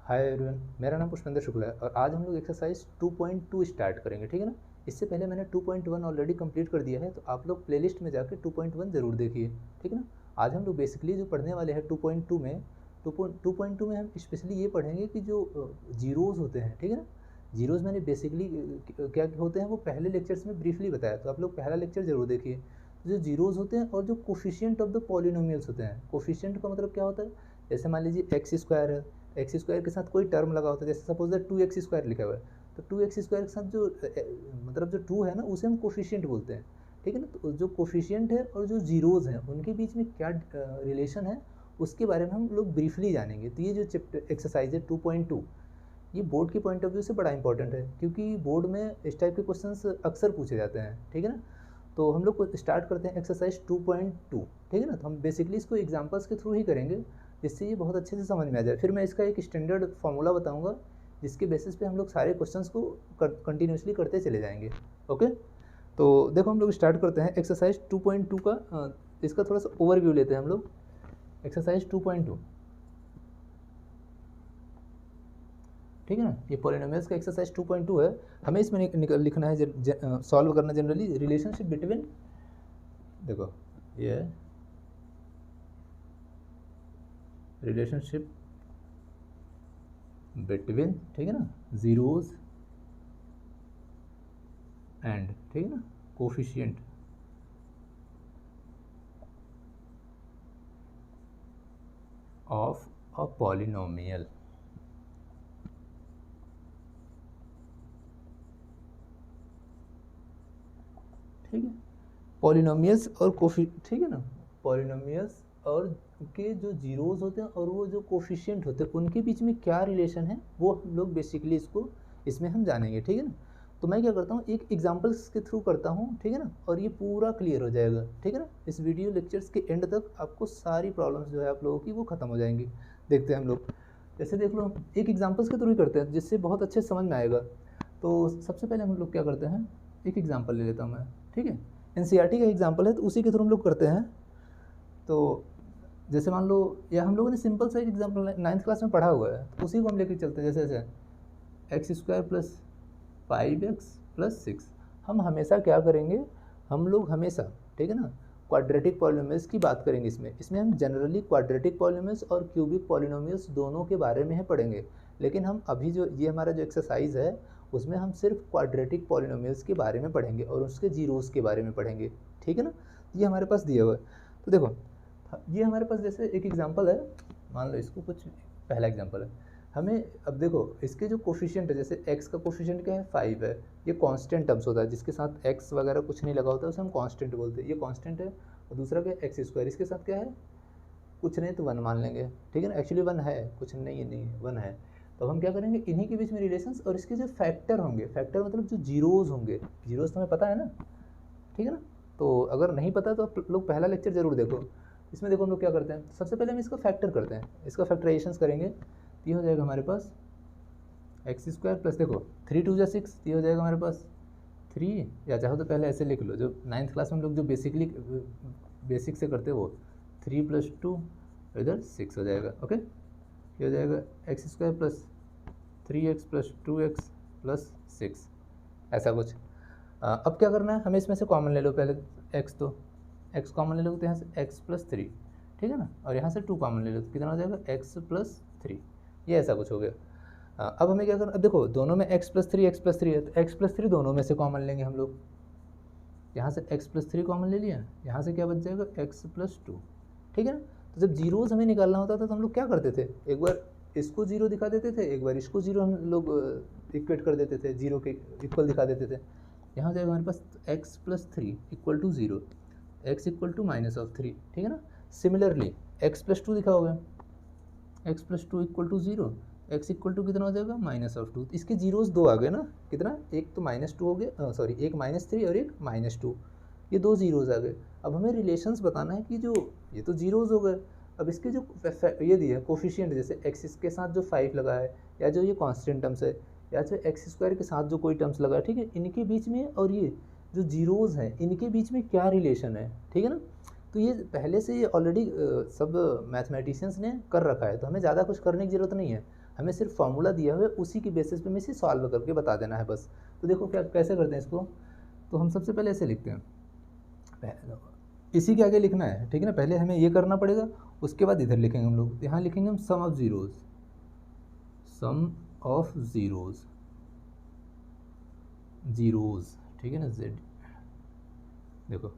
Hi everyone, मेरा नाम पुष्पेंद्र शुक्ला है और आज हम लोग एक्सरसाइज 2.2 स्टार्ट करेंगे, ठीक है ना। इससे पहले मैंने 2.1 ऑलरेडी कंप्लीट कर दिया है, तो आप लोग प्लेलिस्ट में जाकर 2.1 ज़रूर देखिए, ठीक है ना। आज हम लोग बेसिकली जो पढ़ने वाले हैं 2.2 में 2.2 में हम स्पेशली ये पढ़ेंगे कि जो जीरोज़ होते हैं, ठीक है ना। जीरोज़ मैंने बेसिकली क्या होते हैं वो पहले लेक्चर्स में ब्रीफली बताया, तो आप लोग पहला लेक्चर ज़रूर देखिए। जो जीरोज़ होते हैं और जो कोफिशिएंट ऑफ द पॉलिनोमियल्स होते हैं, कोफिशिएंट का मतलब क्या होता है, जैसे मान लीजिए एक्स स्क्वायर है, एक्स स्क्वायर के साथ कोई टर्म लगा होता है, जैसे सपोज दैट 2x² लिखा हुआ है, तो 2x² के साथ जो मतलब जो 2 है ना, उसे हम कोफिशिएंट बोलते हैं, ठीक है ना। तो जो कोफिशिएंट है और जो जीरोज़ हैं उनके बीच में क्या रिलेशन है उसके बारे में हम लोग ब्रीफली जानेंगे। तो ये जो चैप्टर एक्सरसाइज है 2.2, ये बोर्ड के पॉइंट ऑफ व्यू से बड़ा इंपॉर्टेंट है, क्योंकि बोर्ड में इस टाइप के क्वेश्चंस अक्सर पूछे जाते हैं, ठीक है ना। तो हम लोग स्टार्ट करते हैं एक्सरसाइज 2.2, ठीक है ना। तो हम बेसिकली इसको एग्जांपल्स के थ्रू ही करेंगे, जिससे ये बहुत अच्छे से समझ में आ जाए। फिर मैं इसका एक स्टैंडर्ड फार्मूला बताऊंगा, जिसके बेसिस पे हम लोग सारे क्वेश्चंस को कंटिन्यूसली करते चले जाएंगे। ओके, तो देखो हम लोग स्टार्ट करते हैं एक्सरसाइज 2.2 का। इसका थोड़ा सा ओवरव्यू लेते हैं हम लोग। एक्सरसाइज 2.2, ठीक है ना। ये पॉलिनोमियल्स का एक्सरसाइज 2.2 है। हमें इसमें लिखना है, सॉल्व करना जनरली रिलेशनशिप बिटवीन, देखो ये है रिलेशनशिप बिटवीन, ठीक है ना, जीरोज एंड, ठीक है ना, कोफिशिएंट ऑफ अ पॉलिनोमियल, ठीक है। पॉलिनोमियल्स और ठीक है ना, पॉलिनोमियल्स और के जो जीरोज होते हैं और वो जो कोफिशिएंट होते हैं उनके बीच में क्या रिलेशन है, वो हम लोग बेसिकली इसमें हम जानेंगे, ठीक है ना। तो मैं क्या करता हूँ, एक एग्जांपल्स के थ्रू करता हूँ, ठीक है ना, और ये पूरा क्लियर हो जाएगा, ठीक है ना। इस वीडियो लेक्चर्स के एंड तक आपको सारी प्रॉब्लम्स जो है आप लोगों की वो खत्म हो जाएंगी। देखते हैं हम लोग, जैसे देख लो हम एक एग्जाम्पल्स के थ्रू ही करते हैं, जिससे बहुत अच्छे समझ में आएगा। तो सबसे पहले हम लोग क्या करते हैं, एक एग्जाम्पल ले लेता हूँ मैं, ठीक है। एनसीईआरटी का एग्जाम्पल है, तो उसी के थ्रू हम लोग करते हैं। तो जैसे मान लो, या हम लोगों ने सिंपल सा एक एग्जाम्पल 9th क्लास में पढ़ा हुआ है, तो उसी को हम लेकर चलते हैं। जैसे x² + 5x + 6। हम हमेशा क्या करेंगे, हम लोग हमेशा, ठीक है ना, क्वाड्रेटिक पॉलिनोमियल्स की बात करेंगे। इसमें हम जनरली क्वाड्रेटिक पॉलिनोमियल्स और क्यूबिक पॉलिनोमियल्स दोनों के बारे में ही पढ़ेंगे। लेकिन हम अभी जो ये हमारा जो एक्सरसाइज है उसमें हम सिर्फ क्वाड्रेटिक पॉलिनोमियल्स के बारे में पढ़ेंगे और उसके जीरोस के बारे में पढ़ेंगे, ठीक है ना। ये हमारे पास दिया हुआ है। तो देखो ये हमारे पास जैसे एक एग्जांपल है, मान लो इसको कुछ पहला एग्जांपल है हमें। अब देखो इसके जो कोफिशिएंट है, जैसे x का कोफिशिएंट क्या है, 5 है। ये कांस्टेंट टर्म्स होता है, जिसके साथ x वगैरह कुछ नहीं लगा होता है उसे हम कांस्टेंट बोलते हैं। ये कांस्टेंट है। और दूसरा क्या है, x², इसके साथ क्या है, कुछ नहीं तो 1 मान लेंगे, ठीक है ना। एक्चुअली 1 है, कुछ नहीं नहीं 1 है। तो हम क्या करेंगे, इन्हीं के बीच में रिलेशंस और इसके जो फैक्टर होंगे, फैक्टर मतलब जो जीरोज़ होंगे, जीरोज़ तो हमें पता है ना, ठीक है ना। तो अगर नहीं पता तो आप लोग पहला लेक्चर ज़रूर देखो। इसमें देखो हम लोग क्या करते हैं, सबसे पहले हम इसका फैक्टर करते हैं, इसका फैक्टराइजेशंस करेंगे। तो ये हो जाएगा हमारे पास x² प्लस, देखो 3 × 2 = 6, ये हो जाएगा हमारे पास 3, या चाहो तो पहले ऐसे लिख लो, जो 9th क्लास में हम लोग जो बेसिक से करते हैं वो 3 + 2 इधर 6 हो जाएगा। ओके, ये हो जाएगा x² + 3x + 2x + 6, ऐसा कुछ। अब क्या करना है, हमें इसमें से कॉमन ले लो पहले x, तो x कॉमन ले लो, तो यहाँ से x + 3, ठीक है ना, और यहाँ से 2 कॉमन ले लो, तो कितना हो जाएगा x + 3, ये ऐसा कुछ हो गया। अब हमें क्या करना, अब देखो दोनों में x + 3 है, तो x + 3 दोनों में से कॉमन लेंगे हम लोग। यहाँ से x + 3 कॉमन ले लिया, यहाँ से क्या बच जाएगा x + 2, ठीक है ना। तो जब जीरोज हमें निकालना होता था तो हम लोग क्या करते थे, एक बार इसको जीरो दिखा देते थे, एक बार इसको जीरो हम लोग इक्वेट कर देते थे, जीरो के इक्वल दिखा देते थे। यहाँ हो जाएगा हमारे पास x + 3 = 0, x = -3, ठीक है ना। सिमिलरली x + 2 दिखा होगा, x + 2 = 0, x = कितना हो जाएगा -2। इसके जीरोस दो आ गए ना, कितना, एक तो -2 हो गए, सॉरी एक -3 और एक -2, ये दो जीरोस आ गए। अब हमें रिलेशंस बताना है कि जो ये तो जीरोस हो गए, अब इसके जो ये दिया है कोफिशिएंट, जैसे x के साथ जो 5 लगा है, या जो ये कांस्टेंट टर्म्स है, या जो x² के साथ जो कोई टर्म्स लगा है, ठीक है, इनके बीच में और ये जो जीरोस हैं इनके बीच में क्या रिलेशन है, ठीक है ना। तो ये पहले से ये ऑलरेडी सब मैथमेटिशियंस ने कर रखा है, तो हमें ज़्यादा कुछ करने की ज़रूरत नहीं है। हमें सिर्फ फॉर्मूला दिया हुआ है, उसी की बेसिस पे हमें इसे सॉल्व करके बता देना है बस। तो देखो क्या कैसे करते हैं इसको, तो हम सबसे पहले ऐसे लिखते हैं, इसी के आगे लिखना है, ठीक है ना, पहले हमें ये करना पड़ेगा, उसके बाद इधर लिखेंगे हम लोग, यहाँ लिखेंगे हम sum of zeros, sum of zeros, ठीक है ना, जेड। देखो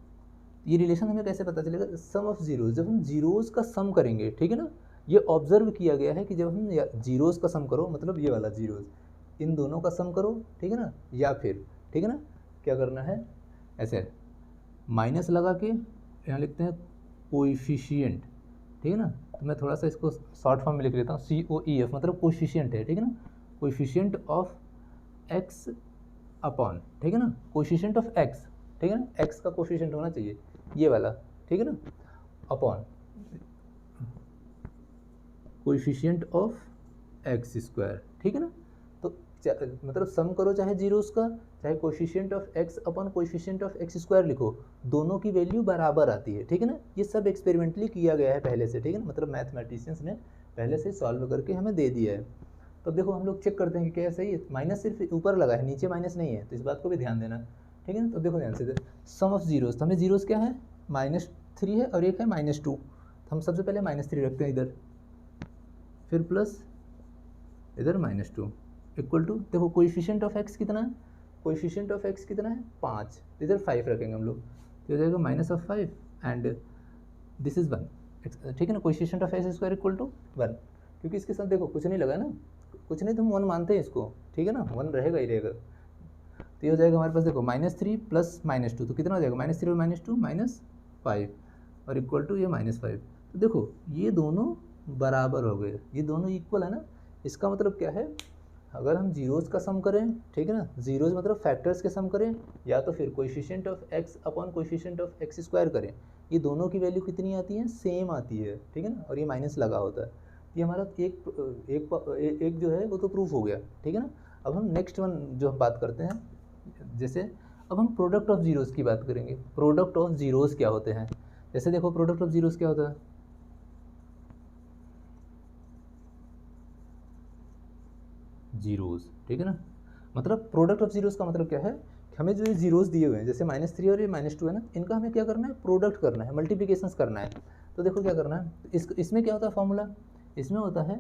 ये रिलेशन हमें कैसे पता चलेगा, सम ऑफ ज़ीरोज़, जब हम ज़ीरोज़ का सम करेंगे, ठीक है ना, ये ऑब्जर्व किया गया है कि जब हम ज़ीरोज़ का सम करो, मतलब ये वाला ज़ीरोज़, इन दोनों का सम करो, ठीक है ना, या फिर, ठीक है ना, क्या करना है, ऐसे माइनस लगा के यहाँ लिखते हैं कोएफिशिएंट, ठीक है ना, तो मैं थोड़ा सा इसको शॉर्ट फॉर्म में लिख लेता हूँ, COEF, मतलब कोएफिशिएंट है, ठीक है ना, कोएफिशिएंट ऑफ एक्स अपॉन, ठीक है ना, कोएफिशिएंट ऑफ एक्स, ठीक है ना, एक्स का कोएफिशिएंट होना चाहिए ये वाला, ठीक है ना, upon coefficient of x square, ठीक है ना। तो मतलब सम करो चाहे जीरोस का, चाहे coefficient of x upon coefficient of x square लिखो, दोनों की वैल्यू बराबर आती है, ठीक है ना। ये सब एक्सपेरिमेंटली किया गया है पहले से, ठीक है ना, मतलब मैथमेटिशियंस ने पहले से सॉल्व करके हमें दे दिया है। तो देखो हम लोग चेक करते हैं कि क्या सही है, माइनस सिर्फ ऊपर लगा है, नीचे माइनस नहीं है, तो इस बात को भी ध्यान देना, ठीक है ना। तो देखो ध्यान से, सम ऑफ जीरोस, तो हमें जीरोस क्या है, -3 है और एक है -2, तो हम सबसे पहले -3 रखते हैं इधर, फिर प्लस इधर -2 इक्वल टू, देखो कोएफिशिएंट ऑफ एक्स कितना है, कोएफिशिएंट ऑफ एक्स कितना है 5, इधर 5 रखेंगे हम लोग, तो हो जाएगा -5 एंड दिस इज 1, ठीक है ना, coefficient of x square equal to 1, क्योंकि इसके साथ देखो कुछ नहीं लगा ना, कुछ नहीं तो हम 1 मानते हैं इसको, ठीक है ना, 1 रहेगा ही रहेगा। तो ये हो जाएगा हमारे पास, देखो -3 प्लस -2, तो कितना हो जाएगा, -3 और -2 -5 और इक्वल टू ये -5। तो देखो ये दोनों बराबर हो गए, ये दोनों इक्वल है ना। इसका मतलब क्या है, अगर हम जीरोज़ का सम करें, ठीक है ना, जीरोज़ मतलब फैक्टर्स के सम करें, या तो फिर coefficient of x upon coefficient of x square करें, ये दोनों की वैल्यू कितनी आती है, सेम आती है, ठीक है ना, और ये माइनस लगा होता है। ये हमारा एक जो है वो तो प्रूफ हो गया, ठीक है ना। अब हम नेक्स्ट वन जो हम बात करते हैं, जैसे अब हम प्रोडक्ट ऑफ जीरोज़ की बात करेंगे। प्रोडक्ट ऑफ जीरोज़ क्या होते हैं, जैसे देखो प्रोडक्ट ऑफ जीरोज़ क्या होता है, जीरोज़, ठीक है ना, मतलब प्रोडक्ट ऑफ जीरोज़ का मतलब क्या है, हमें जो ये जीरोज़ दिए हुए हैं, जैसे -3 और ये -2 है ना, इनका हमें क्या करना है, प्रोडक्ट करना है, मल्टीप्लिकेशंस करना है। तो देखो क्या करना है, इसमें क्या होता है फॉर्मूला, इसमें होता है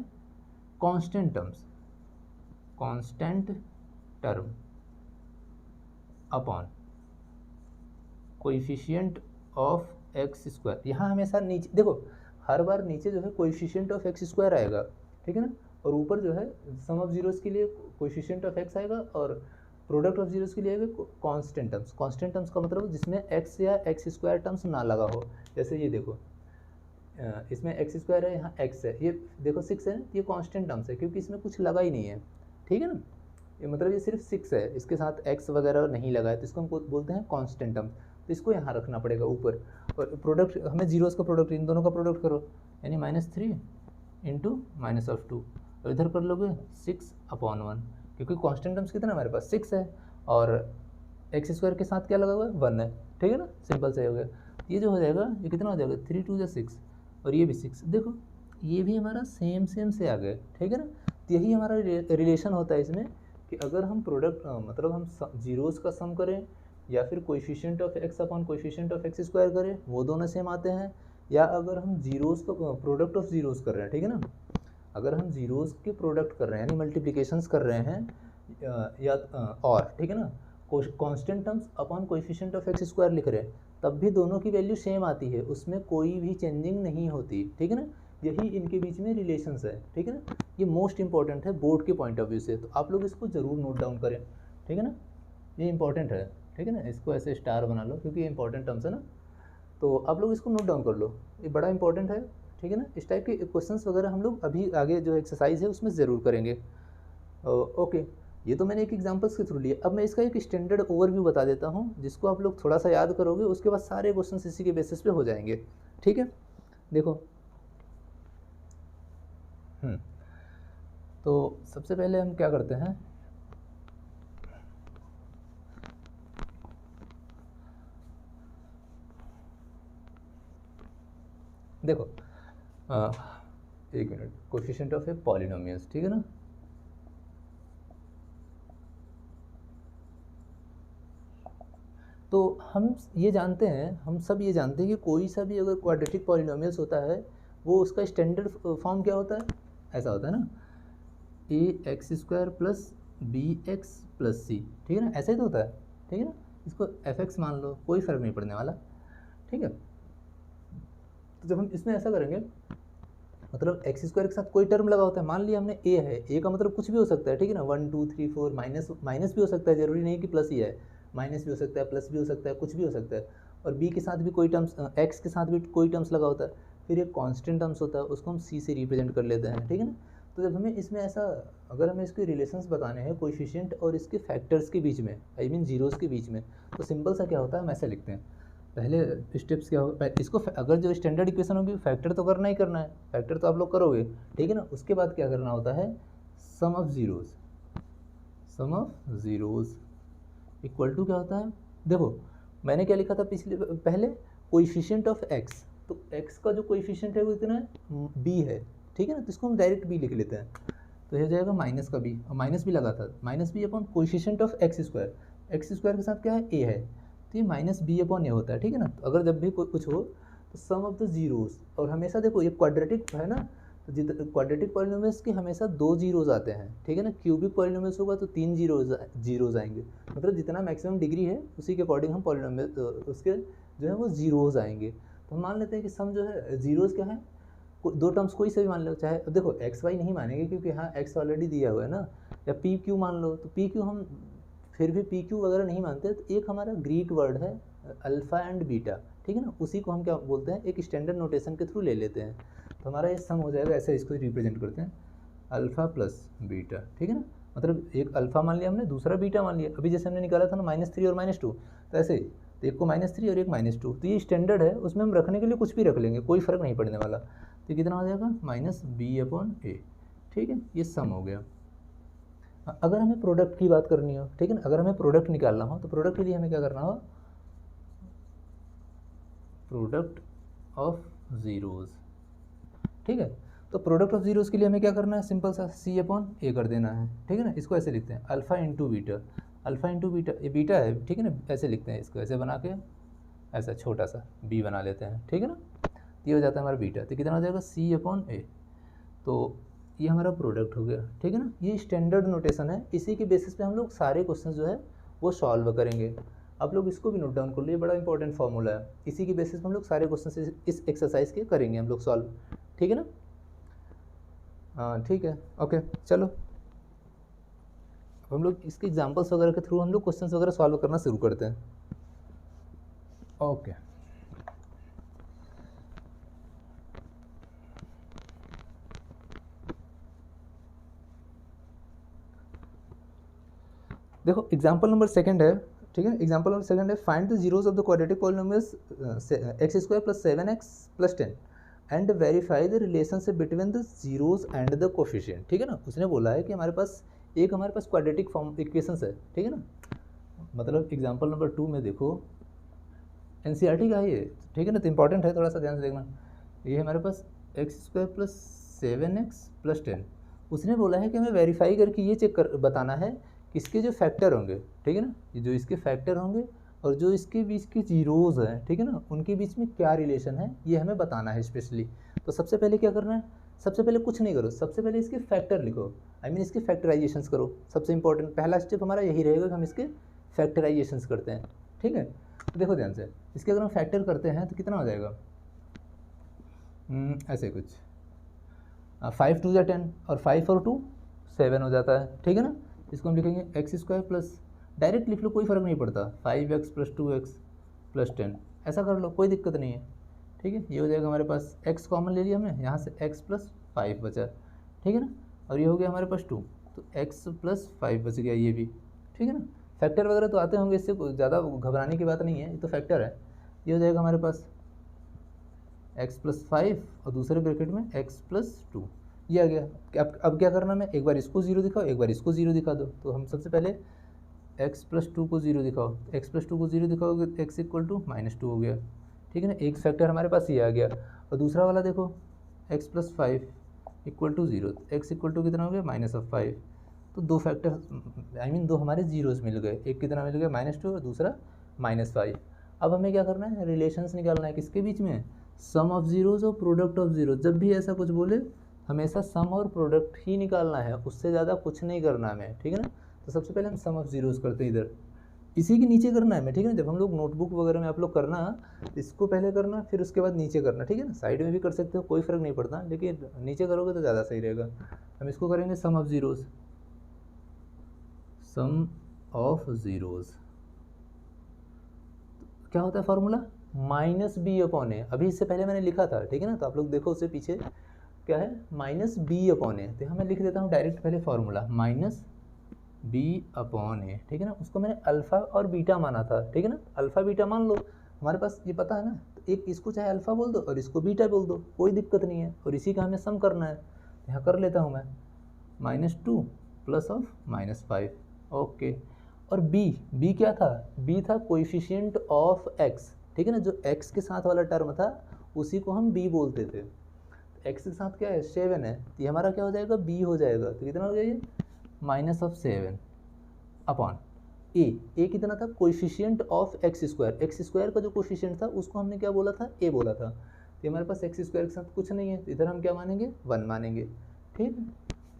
constant terms, constant term upon coefficient of x square. यहाँ हमेशा नीचे देखो, हर बार नीचे जो है कोएफिशिएंट ऑफ एक्स स्क्वायर आएगा, ठीक है ना, और ऊपर जो है सम ऑफ जीरोज़ के लिए कोएफिशिएंट ऑफ एक्स आएगा, और प्रोडक्ट ऑफ जीरोज़ के लिए आएगा कांस्टेंट टर्म्स। कांस्टेंट टर्म्स का मतलब जिसमें एक्स या एक्स स्क्वायर टर्म्स ना लगा हो, जैसे ये देखो इसमें एक्स स्क्वायर है, यहाँ एक्स है, ये देखो 6 है, ये कांस्टेंट टर्म्स है क्योंकि इसमें कुछ लगा ही नहीं है, ठीक है ना, ये मतलब ये सिर्फ 6 है, इसके साथ एक्स वगैरह नहीं लगा है, तो इसको हम बोलते हैं कांस्टेंट टर्म्स। तो इसको यहाँ रखना पड़ेगा ऊपर, और प्रोडक्ट हमें जीरोज़ का प्रोडक्ट, इन दोनों का प्रोडक्ट करो, यानी -3 इंटू -2, और इधर कर लोगे 6/1, क्योंकि कांस्टेंट टर्म्स कितना है हमारे पास 6 है, और एक्स स्क्वायर के साथ क्या लगा हुआ है 1 है, ठीक है ना, सिंपल से हो गया। ये जो हो जाएगा ये कितना हो जाएगा 3 2 6, और ये भी 6, देखो ये भी हमारा सेम से आ गए, ठीक है ना। तो यही हमारा रिलेशन होता है इसमें, कि अगर हम प्रोडक्ट मतलब हम जीरोज़ का सम करें, या फिर coefficient of x upon coefficient of x square करें, वो दोनों सेम आते हैं, या अगर हम जीरोज़ का प्रोडक्ट ऑफ जीरोज़ कर रहे हैं, ठीक है ना, अगर हम जीरोज़ के प्रोडक्ट कर रहे हैं यानी मल्टीप्लिकेशंस कर रहे हैं, या और ठीक है ना, constant terms upon coefficient of x square लिख रहे हैं, तब भी दोनों की वैल्यू सेम आती है, उसमें कोई भी चेंजिंग नहीं होती, ठीक है ना। यही इनके बीच में रिलेशंस है, ठीक है ना। ये मोस्ट इंपॉर्टेंट है बोर्ड के पॉइंट ऑफ व्यू से, तो आप लोग इसको ज़रूर नोट डाउन करें, ठीक है ना, ये इंपॉर्टेंट है, ठीक है ना, इसको ऐसे स्टार बना लो क्योंकि ये इंपॉर्टेंट टर्म्स है ना, तो आप लोग इसको नोट डाउन कर लो, ये बड़ा इंपॉर्टेंट है, ठीक है ना। इस टाइप के क्वेश्चंस वगैरह हम लोग अभी आगे जो एक्सरसाइज है उसमें ज़रूर करेंगे। ओके, ये तो मैंने एक एग्जांपल्स के थ्रू लिया, अब मैं इसका एक स्टैंडर्ड ओवरव्यू बता देता हूँ, जिसको आप लोग थोड़ा सा याद करोगे, उसके बाद सारे क्वेश्चंस इसी के बेसिस पे हो जाएंगे, ठीक है। देखो तो सबसे पहले हम क्या करते हैं, देखो एक minute, coefficient of A polynomials, ठीक है ना। तो हम ये जानते हैं, हम सब ये जानते हैं कि कोई सा भी अगर क्वाड्रेटिक पॉलिनोमियल्स होता है वो उसका स्टैंडर्ड फॉर्म क्या होता है, ऐसा होता है ना, A X square plus B X plus C, ठीक है ना, ऐसा ही तो होता है, ठीक है ना। इसको एफ एक्स मान लो, कोई फ़र्क नहीं पड़ने वाला, ठीक है। तो जब हम इसमें ऐसा करेंगे, मतलब एक्स स्क्वायर के साथ कोई टर्म लगा होता है, मान लिया हमने ए है, ए का मतलब कुछ भी हो सकता है, ठीक है ना, 1 2 3 4 माइनस भी हो सकता है, ज़रूरी नहीं कि प्लस ही है, माइनस भी हो सकता है, प्लस भी हो सकता है, कुछ भी हो सकता है। और बी के साथ भी कोई टर्म्स, एक्स के साथ भी कोई टर्म्स लगा होता है, फिर एक कांस्टेंट टर्म्स होता है, उसको हम सी से रिप्रेजेंट कर लेते हैं, ठीक है ना। तो जब हमें इसमें ऐसा, अगर हमें इसके रिलेशंस बताने हैं कोएफिशिएंट और इसके फैक्टर्स के बीच में, आई मीन जीरोज़ के बीच में, तो सिंपल सा क्या होता है, हम ऐसे लिखते हैं। पहले स्टेप्स क्या होगा, इसको अगर जो स्टैंडर्ड इक्वेशन होगी फैक्टर तो करना ही करना है, फैक्टर तो आप लोग करोगे, ठीक है ना। उसके बाद क्या करना होता है, sum of zeros, sum of zeros equal to क्या होता है, देखो मैंने क्या लिखा था पहले, कोएफिशिएंट ऑफ एक्स, तो एक्स का जो कोएफिशिएंट है वो इतना है, बी है, ठीक है ना, तो इसको हम डायरेक्ट बी लिख लेते हैं, तो हो जाएगा माइनस का बी, और माइनस भी लगा था, minus B upon coefficient of x square के साथ क्या है, ए है, तो ये माइनस बी अपॉन ए होता है, ठीक है ना। तो अगर जब भी कुछ हो तो सम ऑफ द जीरोज़, और हमेशा देखो ये क्वाड्रेटिक है ना, तो क्वाड्रेटिक पॉलिनोमियल्स के हमेशा 2 जीरोज़ आते हैं, ठीक है ना। क्यूबिक पॉलिनोमियल्स होगा तो 3 जीरोज़ आएंगे, मतलब जितना मैक्सिमम डिग्री है उसी के अकॉर्डिंग हम पॉलिनोमियल उसके जो है वो जीरोज़ आएंगे। तो हम मान लेते हैं कि सम जो है जीरोज़ क्या है, दो टर्म्स कोई से भी मान लो, चाहे अब देखो एक्स वाई नहीं मानेंगे क्योंकि हाँ एक्स ऑलरेडी दिया हुआ है ना, या पी क्यू मान लो, तो पी क्यू हम फिर भी पी क्यू वगैरह नहीं मानते, तो एक हमारा ग्रीक वर्ड है अल्फ़ा एंड बीटा, ठीक है ना, उसी को हम क्या बोलते हैं, एक स्टैंडर्ड नोटेशन के थ्रू ले लेते हैं, तो हमारा ये सम हो जाएगा, ऐसे इसको रिप्रेजेंट करते हैं अल्फ़ा प्लस बीटा, ठीक है ना। मतलब एक अल्फ़ा मान लिया हमने, दूसरा बीटा मान लिया, अभी जैसे हमने निकाला था ना -3 और -2, तो ऐसे ही, तो एक को -3 और एक -2, तो ये स्टैंडर्ड है, उसमें हम रखने के लिए कुछ भी रख लेंगे, कोई फ़र्क नहीं पड़ने वाला। तो कितना हो जाएगा, -b/a, ठीक है, ये सम हो गया। अगर हमें प्रोडक्ट की बात करनी हो, ठीक है ना, अगर हमें प्रोडक्ट निकालना हो तो प्रोडक्ट के लिए हमें क्या करना हो, प्रोडक्ट ऑफ ज़ीरोज़, ठीक है। तो प्रोडक्ट ऑफ जीरोज़ के लिए हमें क्या करना है, सिंपल सा c/a कर देना है, ठीक है ना। इसको ऐसे लिखते हैं alpha into beta, alpha into beta, ये बीटा है, ठीक है ना, ऐसे लिखते हैं इसको, ऐसे बना के ऐसा छोटा सा b बना लेते हैं, ठीक है ना। ये हो जाता है हमारा बीटा, तो कितना हो जाएगा c/a, तो ये हमारा प्रोडक्ट हो गया, ठीक है ना। ये स्टैंडर्ड नोटेशन है, इसी के बेसिस पे हम लोग सारे क्वेश्चन जो है वो सॉल्व करेंगे। आप लोग इसको भी नोट डाउन कर लो, ये बड़ा इंपॉर्टेंट फार्मूला है, इसी के बेसिस पे हम लोग सारे क्वेश्चन इस एक्सरसाइज के करेंगे हम लोग सॉल्व, ठीक है ना। हाँ ठीक है, ओके चलो, अब हम लोग इसके एग्जांपल्स वगैरह के थ्रू हम लोग क्वेश्चंस वगैरह सॉल्व करना शुरू करते हैं। ओके देखो एग्जांपल नंबर सेकंड है, ठीक है, एग्जांपल नंबर सेकंड है, find the zeros of the quadratic polynomials x square plus 7x plus 10 and verify the relationship between the zeros and the coefficient, ठीक है ना। उसने बोला है कि हमारे पास क्वाड्रेटिक फॉर्म इक्वेशंस है, ठीक है ना। मतलब एग्जांपल नंबर 2 में देखो, एनसीईआरटी का है ये, ठीक है ना, तो इंपॉर्टेंट है, थोड़ा सा ध्यान से देखना। ये हमारे पास X square plus 7x plus 10, उसने बोला है कि हमें वेरीफाई करके ये चेक कर बताना है इसके जो फैक्टर होंगे, ठीक है ना, ये जो इसके फैक्टर होंगे और जो इसके बीच के जीरोज़ हैं, ठीक है ना, उनके बीच में क्या रिलेशन है ये हमें बताना है स्पेशली। तो सबसे पहले क्या करना है, सबसे पहले कुछ नहीं करो, सबसे पहले इसके फैक्टर लिखो, आई मीन इसके फैक्टराइजेशंस करो। सबसे इंपॉर्टेंट पहला स्टेप हमारा यही रहेगा कि हम इसके फैक्टराइजेशंस करते हैं, ठीक है। तो देखो ध्यान से, इसके अगर हम फैक्टर करते हैं तो कितना हो जाएगा, ऐसे कुछ 5 2 × 10 और 5 और 2 7 हो जाता है, ठीक है ना। इसको हम लिखेंगे एक्स स्क्वायर प्लस, डायरेक्ट लिख लो कोई फ़र्क नहीं पड़ता, 5x प्लस 2x प्लस 10, ऐसा कर लो कोई दिक्कत नहीं है, ठीक है। ये हो जाएगा हमारे पास, x कॉमन ले लिया हमने, यहाँ से x प्लस 5 बचा, ठीक है ना, और ये हो गया हमारे पास 2, तो x प्लस 5 बच गया ये भी, ठीक है ना। फैक्टर वगैरह तो आते होंगे, इससे ज़्यादा घबराने की बात नहीं है, ये तो फैक्टर है। ये हो जाएगा हमारे पास x प्लस 5 और दूसरे ब्रैकेट में x प्लस 2, ये आ गया। अब क्या करना, मैं एक बार इसको 0 दिखाओ, एक बार इसको 0 दिखा दो। तो हम सबसे पहले x प्लस 2 को 0 दिखाओ, x प्लस 2 को 0 दिखाओगे तो x इक्वल टू -2 हो गया, ठीक है ना। एक फैक्टर हमारे पास ये आ गया, और दूसरा वाला देखो x plus 5, equal to 0, x equal to कितना हो गया -5। तो दो फैक्टर आई मीन दो हमारे जीरोस मिल गए, एक कितना मिल गया -2 और दूसरा -5। अब हमें क्या करना है, रिलेशंस निकालना है किसके बीच में, सम ऑफ जीरोस और प्रोडक्ट ऑफ जीरो। जब भी ऐसा कुछ बोले हमेशा सम और प्रोडक्ट ही निकालना है, उससे ज़्यादा कुछ नहीं करना हमें, ठीक है ना। तो सबसे पहले हम सम ऑफ जीरोस करते हैं इधर, इसी के नीचे करना है हमें, ठीक है ना। जब हम लोग नोटबुक वगैरह में आप लोग करना, इसको पहले करना फिर उसके बाद नीचे करना, ठीक है ना। साइड में भी कर सकते हो, कोई फ़र्क नहीं पड़ता, लेकिन नीचे करोगे तो ज़्यादा सही रहेगा। हम इसको करेंगे sum of zeros, sum of zeros क्या होता है फार्मूला, -b/a। अभी इससे पहले मैंने लिखा था, ठीक है ना, तो आप लोग देखो उससे पीछे क्या है, -b/a। तो यहाँ मैं लिख देता हूँ डायरेक्ट पहले फार्मूला -b/a, ठीक है ना। उसको मैंने अल्फ़ा और बीटा माना था, ठीक है ना। अल्फ़ा बीटा मान लो, हमारे पास ये पता है ना, तो एक इसको चाहे अल्फ़ा बोल दो और इसको बीटा बोल दो, कोई दिक्कत नहीं है। और इसी का हमें सम करना है, यहाँ कर लेता हूँ मैं, -2 प्लस ऑफ -5, ओके। और b क्या था, b था कोएफिशिएंट ऑफ x, ठीक है ना। जो x के साथ वाला टर्म था उसी को हम b बोलते थे। x के साथ क्या है 7 है, तो ये हमारा क्या हो जाएगा b हो जाएगा। तो कितना हो गया ये -7 अपॉन a कितना था कोएफिशिएंट ऑफ x स्क्वायर का जो कोएफिशिएंट था उसको हमने क्या बोला था, a बोला था। तो हमारे पास x स्क्वायर के साथ कुछ नहीं है, तो इधर हम क्या मानेंगे 1 मानेंगे, ठीक है।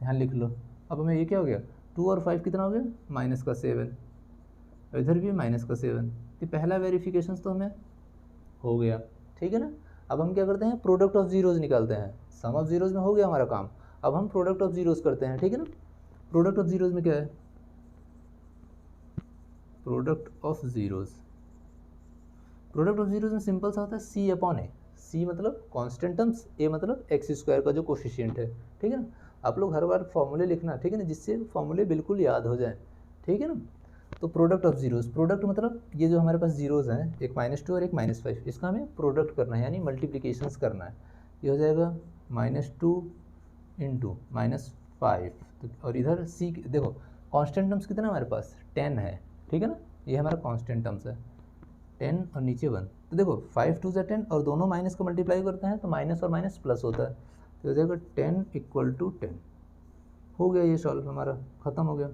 यहाँ लिख लो। अब हमें ये क्या हो गया, 2 और 5 कितना हो गया -7, और इधर भी -7। तो पहला वेरिफिकेशन तो हमें हो गया, ठीक है ना। अब हम क्या करते हैं, प्रोडक्ट ऑफ जीरोज़ निकालते हैं। सम ऑफ जीरोज़ में हो गया हमारा काम, अब हम प्रोडक्ट ऑफ जीरोज़ करते हैं, ठीक है ना। प्रोडक्ट ऑफ जीरोज़ में क्या है, प्रोडक्ट ऑफ जीरोज़ में सिंपल सा होता है c/a। c मतलब कांस्टेंट टर्म्स, a मतलब x² का जो कोफिशिएंट है, ठीक है ना। आप लोग हर बार फॉर्मूले लिखना, ठीक है ना, जिससे फॉर्मूले बिल्कुल याद हो जाए, ठीक है ना। तो प्रोडक्ट ऑफ जीरोज़, प्रोडक्ट मतलब ये जो हमारे पास जीरोज़ हैं, एक -2 और एक -5, इसका हमें प्रोडक्ट करना है, यानी मल्टीप्लिकेशंस करना है। ये हो जाएगा -2 इंटू -5, तो और इधर c देखो कांस्टेंट टर्म्स कितना हमारे पास 10 है, ठीक है ना। ये हमारा कांस्टेंट टर्म्स है 10 और नीचे 1। तो देखो 5 2 10 और दोनों माइनस को मल्टीप्लाई करते हैं तो माइनस और माइनस प्लस होता है। तो हो जाएगा 10 = 10। हो गया ये सॉल्व हमारा, ख़त्म हो गया,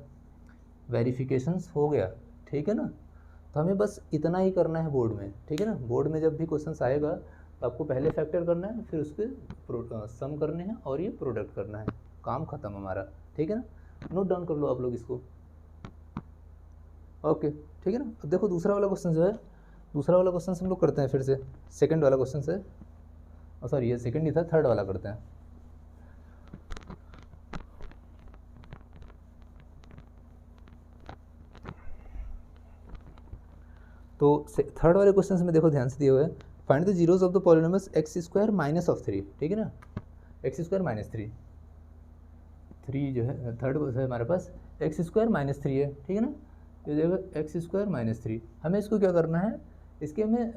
वेरिफिकेशंस हो गया, ठीक है ना। तो हमें बस इतना ही करना है बोर्ड में, ठीक है ना। बोर्ड में जब भी क्वेश्चन आएगा तो आपको पहले फैक्टर करना है, फिर उसके सम करने हैं और ये प्रोडक्ट करना है, काम ख़त्म हमारा, ठीक है ना। नोट डाउन कर लो आप लोग इसको, ओके, ठीक है ना। अब देखो दूसरा वाला क्वेश्चन जो है, दूसरा वाला क्वेश्चन हम लोग करते हैं फिर से, सेकंड वाला क्वेश्चन से, सॉरी ये सेकंड ही था, थर्ड वाला करते हैं। तो थर्ड वाले क्वेश्चन में देखो ध्यान से दिए हुए हैं, find the zeros of the polynomials x² -3, ठीक है ना। x² -3 जो है थर्ड है हमारे पास, x² -3 है, ठीक है ना। ये देखो x² -3, हमें इसको क्या करना है, इसके हमें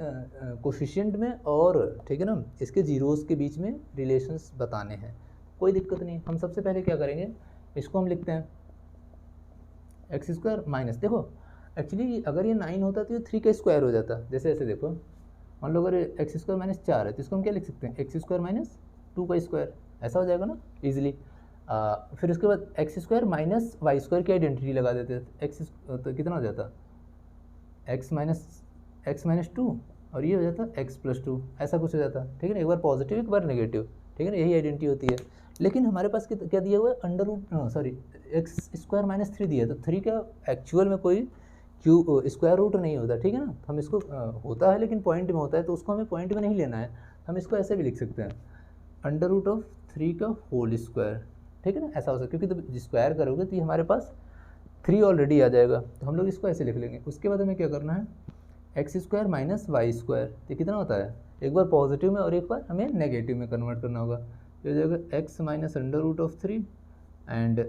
कोफिशिएंट में और, ठीक है ना, इसके जीरोज़ के बीच में रिलेशंस बताने हैं। कोई दिक्कत नहीं, हम सबसे पहले क्या करेंगे, इसको हम लिखते हैं x² माइनस, देखो एक्चुअली अगर ये 9 होता तो ये 3 का स्क्वायर हो जाता। जैसे ऐसे देखो, मान लो अगर x² -4 है तो इसको हम क्या लिख सकते हैं, x² -2 का स्क्वायर, ऐसा हो जाएगा ना ईजिली। फिर उसके बाद x² -y² की आइडेंटिटी लगा देते हैं, x तो कितना हो जाता, x - 2 और ये हो जाता x + 2, ऐसा कुछ हो जाता, ठीक है ना। एक बार पॉजिटिव एक बार नेगेटिव, ठीक है ना, यही आइडेंटिटी होती है। लेकिन हमारे पास क्या दिया हुआ है, x² -3 दिया है, तो 3 का एक्चुअल में कोई स्क्वायर रूट नहीं होता, ठीक है ना। हम इसको होता है लेकिन पॉइंट में होता है, तो उसको हमें पॉइंट में नहीं लेना है, हम इसको ऐसे भी लिख सकते हैं √3 का होल स्क्वायर, ठीक है ना, ऐसा हो सकता है। क्योंकि तो स्क्वायर करोगे तो ये हमारे पास 3 ऑलरेडी आ जाएगा, तो हम लोग इसको ऐसे लिख लेंगे। उसके बाद हमें क्या करना है, x² -y², तो कितना होता है, एक बार पॉजिटिव में और एक बार हमें नेगेटिव में कन्वर्ट करना होगा। तो हो जाएगा x - √3 एंड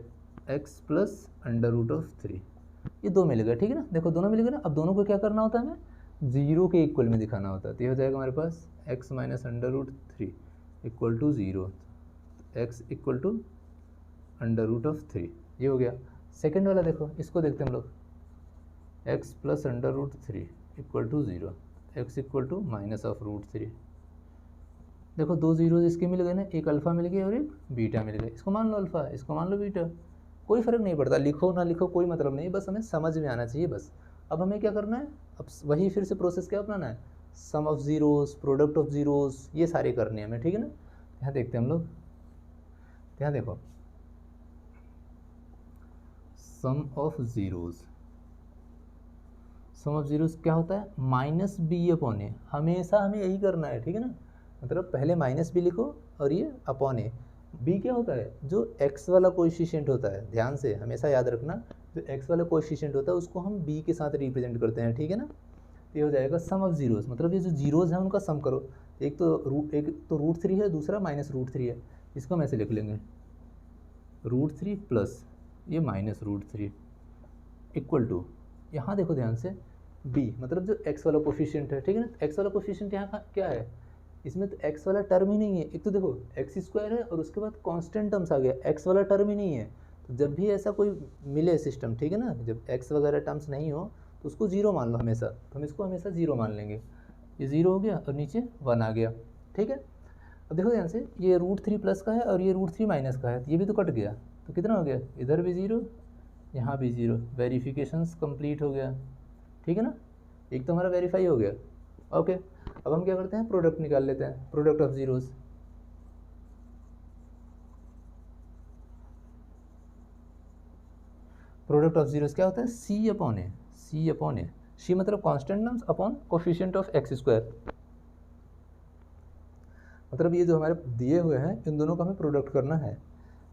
x + √3, ये दो मिल गए, ठीक है ना। देखो दोनों मिल गए ना। अब दोनों को क्या करना होता है, हमें 0 के इक्वल में दिखाना होता है। तो ये हो जाएगा हमारे पास x - √3 = 0, x = √3, ये हो गया। सेकेंड वाला देखो, इसको देखते हैं हम लोग, x + √3 = 0, x = -√3, देखो दो जीरोज इसके मिल गए ना, एक अल्फ़ा मिल गया और एक बीटा मिल गया। इसको मान लो अल्फ़ा, इसको मान लो बीटा, कोई फ़र्क नहीं पड़ता, लिखो ना लिखो कोई मतलब नहीं, बस हमें समझ में आना चाहिए बस। अब हमें क्या करना है, अब वही फिर से प्रोसेस क्या अपनाना है, sum of zeros, product of zeros, ये सारे करने हैं हमें, ठीक है ना। यहाँ देखते हैं हम लोग, यहाँ देखो sum of zeros, sum of zeros क्या होता है, माइनस बी अपॉन ए, हमेशा हमें यही करना है, ठीक है ना। मतलब पहले माइनस बी लिखो और ये अपॉन ए। बी क्या होता है, जो एक्स वाला कोएफिशिएंट होता है, ध्यान से हमेशा याद रखना, जो एक्स वाला कोएफिशिएंट होता है उसको हम बी के साथ रिप्रेजेंट करते हैं, ठीक है ना। तो ये हो जाएगा सम ऑफ ज़ीरोज़, मतलब ये जो जीरोज़ हैं उनका सम करो। एक तो रूट 3 है, दूसरा माइनस रूट 3 है, इसको हम ऐसे लिख लेंगे, रूट 3 प्लस ये माइनस रूट 3 इक्वल टू, यहाँ देखो ध्यान से, बी मतलब जो एक्स वाला कोफिशिएंट है, ठीक है ना। एक्स वाला कोफिशिएंट यहाँ का क्या है, इसमें तो एक्स वाला टर्म ही नहीं है। एक तो देखो एक्स स्क्वायर है और उसके बाद कांस्टेंट टर्म्स आ गया, एक्स वाला टर्म ही नहीं है। तो जब भी ऐसा कोई मिले सिस्टम, ठीक है ना, जब एक्स वगैरह टर्म्स नहीं हो तो उसको जीरो मान लो हमेशा, तो हम इसको हमेशा जीरो मान लेंगे। ये जीरो हो गया और नीचे 1 आ गया, ठीक है। अब देखो ध्यान से, ये रूट 3 प्लस का है और ये रूट 3 माइनस का है, ये भी तो कट गया, तो कितना हो गया, इधर भी जीरो यहाँ भी जीरो, वेरिफिकेशंस कंप्लीट हो गया, ठीक है ना। एक तो हमारा वेरीफाई हो गया, ओके। अब हम क्या करते हैं, प्रोडक्ट निकाल लेते हैं, product of zeros. Product of zeros क्या होता है, सी अपॉन ए, सी अपॉन ए, सी मतलब constant terms upon coefficient of x square. मतलब ये जो हमारे दिए हुए हैं इन दोनों का हमें प्रोडक्ट करना है।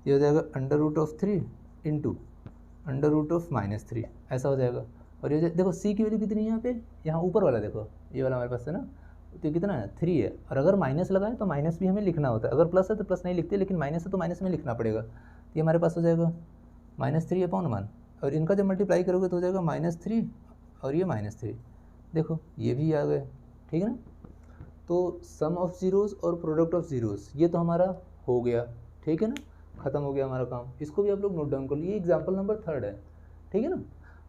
ये हो जाएगा under root of 3 into under root of -3, ऐसा हो जाएगा। और ये देखो सी की वैल्यू कितनी है यहाँ पे, यहाँ ऊपर वाला देखो, ये वाला हमारे पास है ना, तो कितना है 3 है। और अगर माइनस लगा है तो माइनस भी हमें लिखना होता है, अगर प्लस है तो प्लस नहीं लिखते, लेकिन माइनस है तो माइनस में लिखना पड़ेगा। ये हमारे पास हो जाएगा -3/1, और इनका जब मल्टीप्लाई करोगे तो हो जाएगा -3 और ये -3, देखो ये भी आ गए, ठीक है ना। तो सम ऑफ ज़ीरोज़ और प्रोडक्ट ऑफ ज़ीरोज़ ये तो हमारा हो गया, ठीक है ना, ख़त्म हो गया हमारा काम। इसको भी आप लोग नोट डाउन कर लीजिए, एग्जाम्पल नंबर 3 है, ठीक है ना।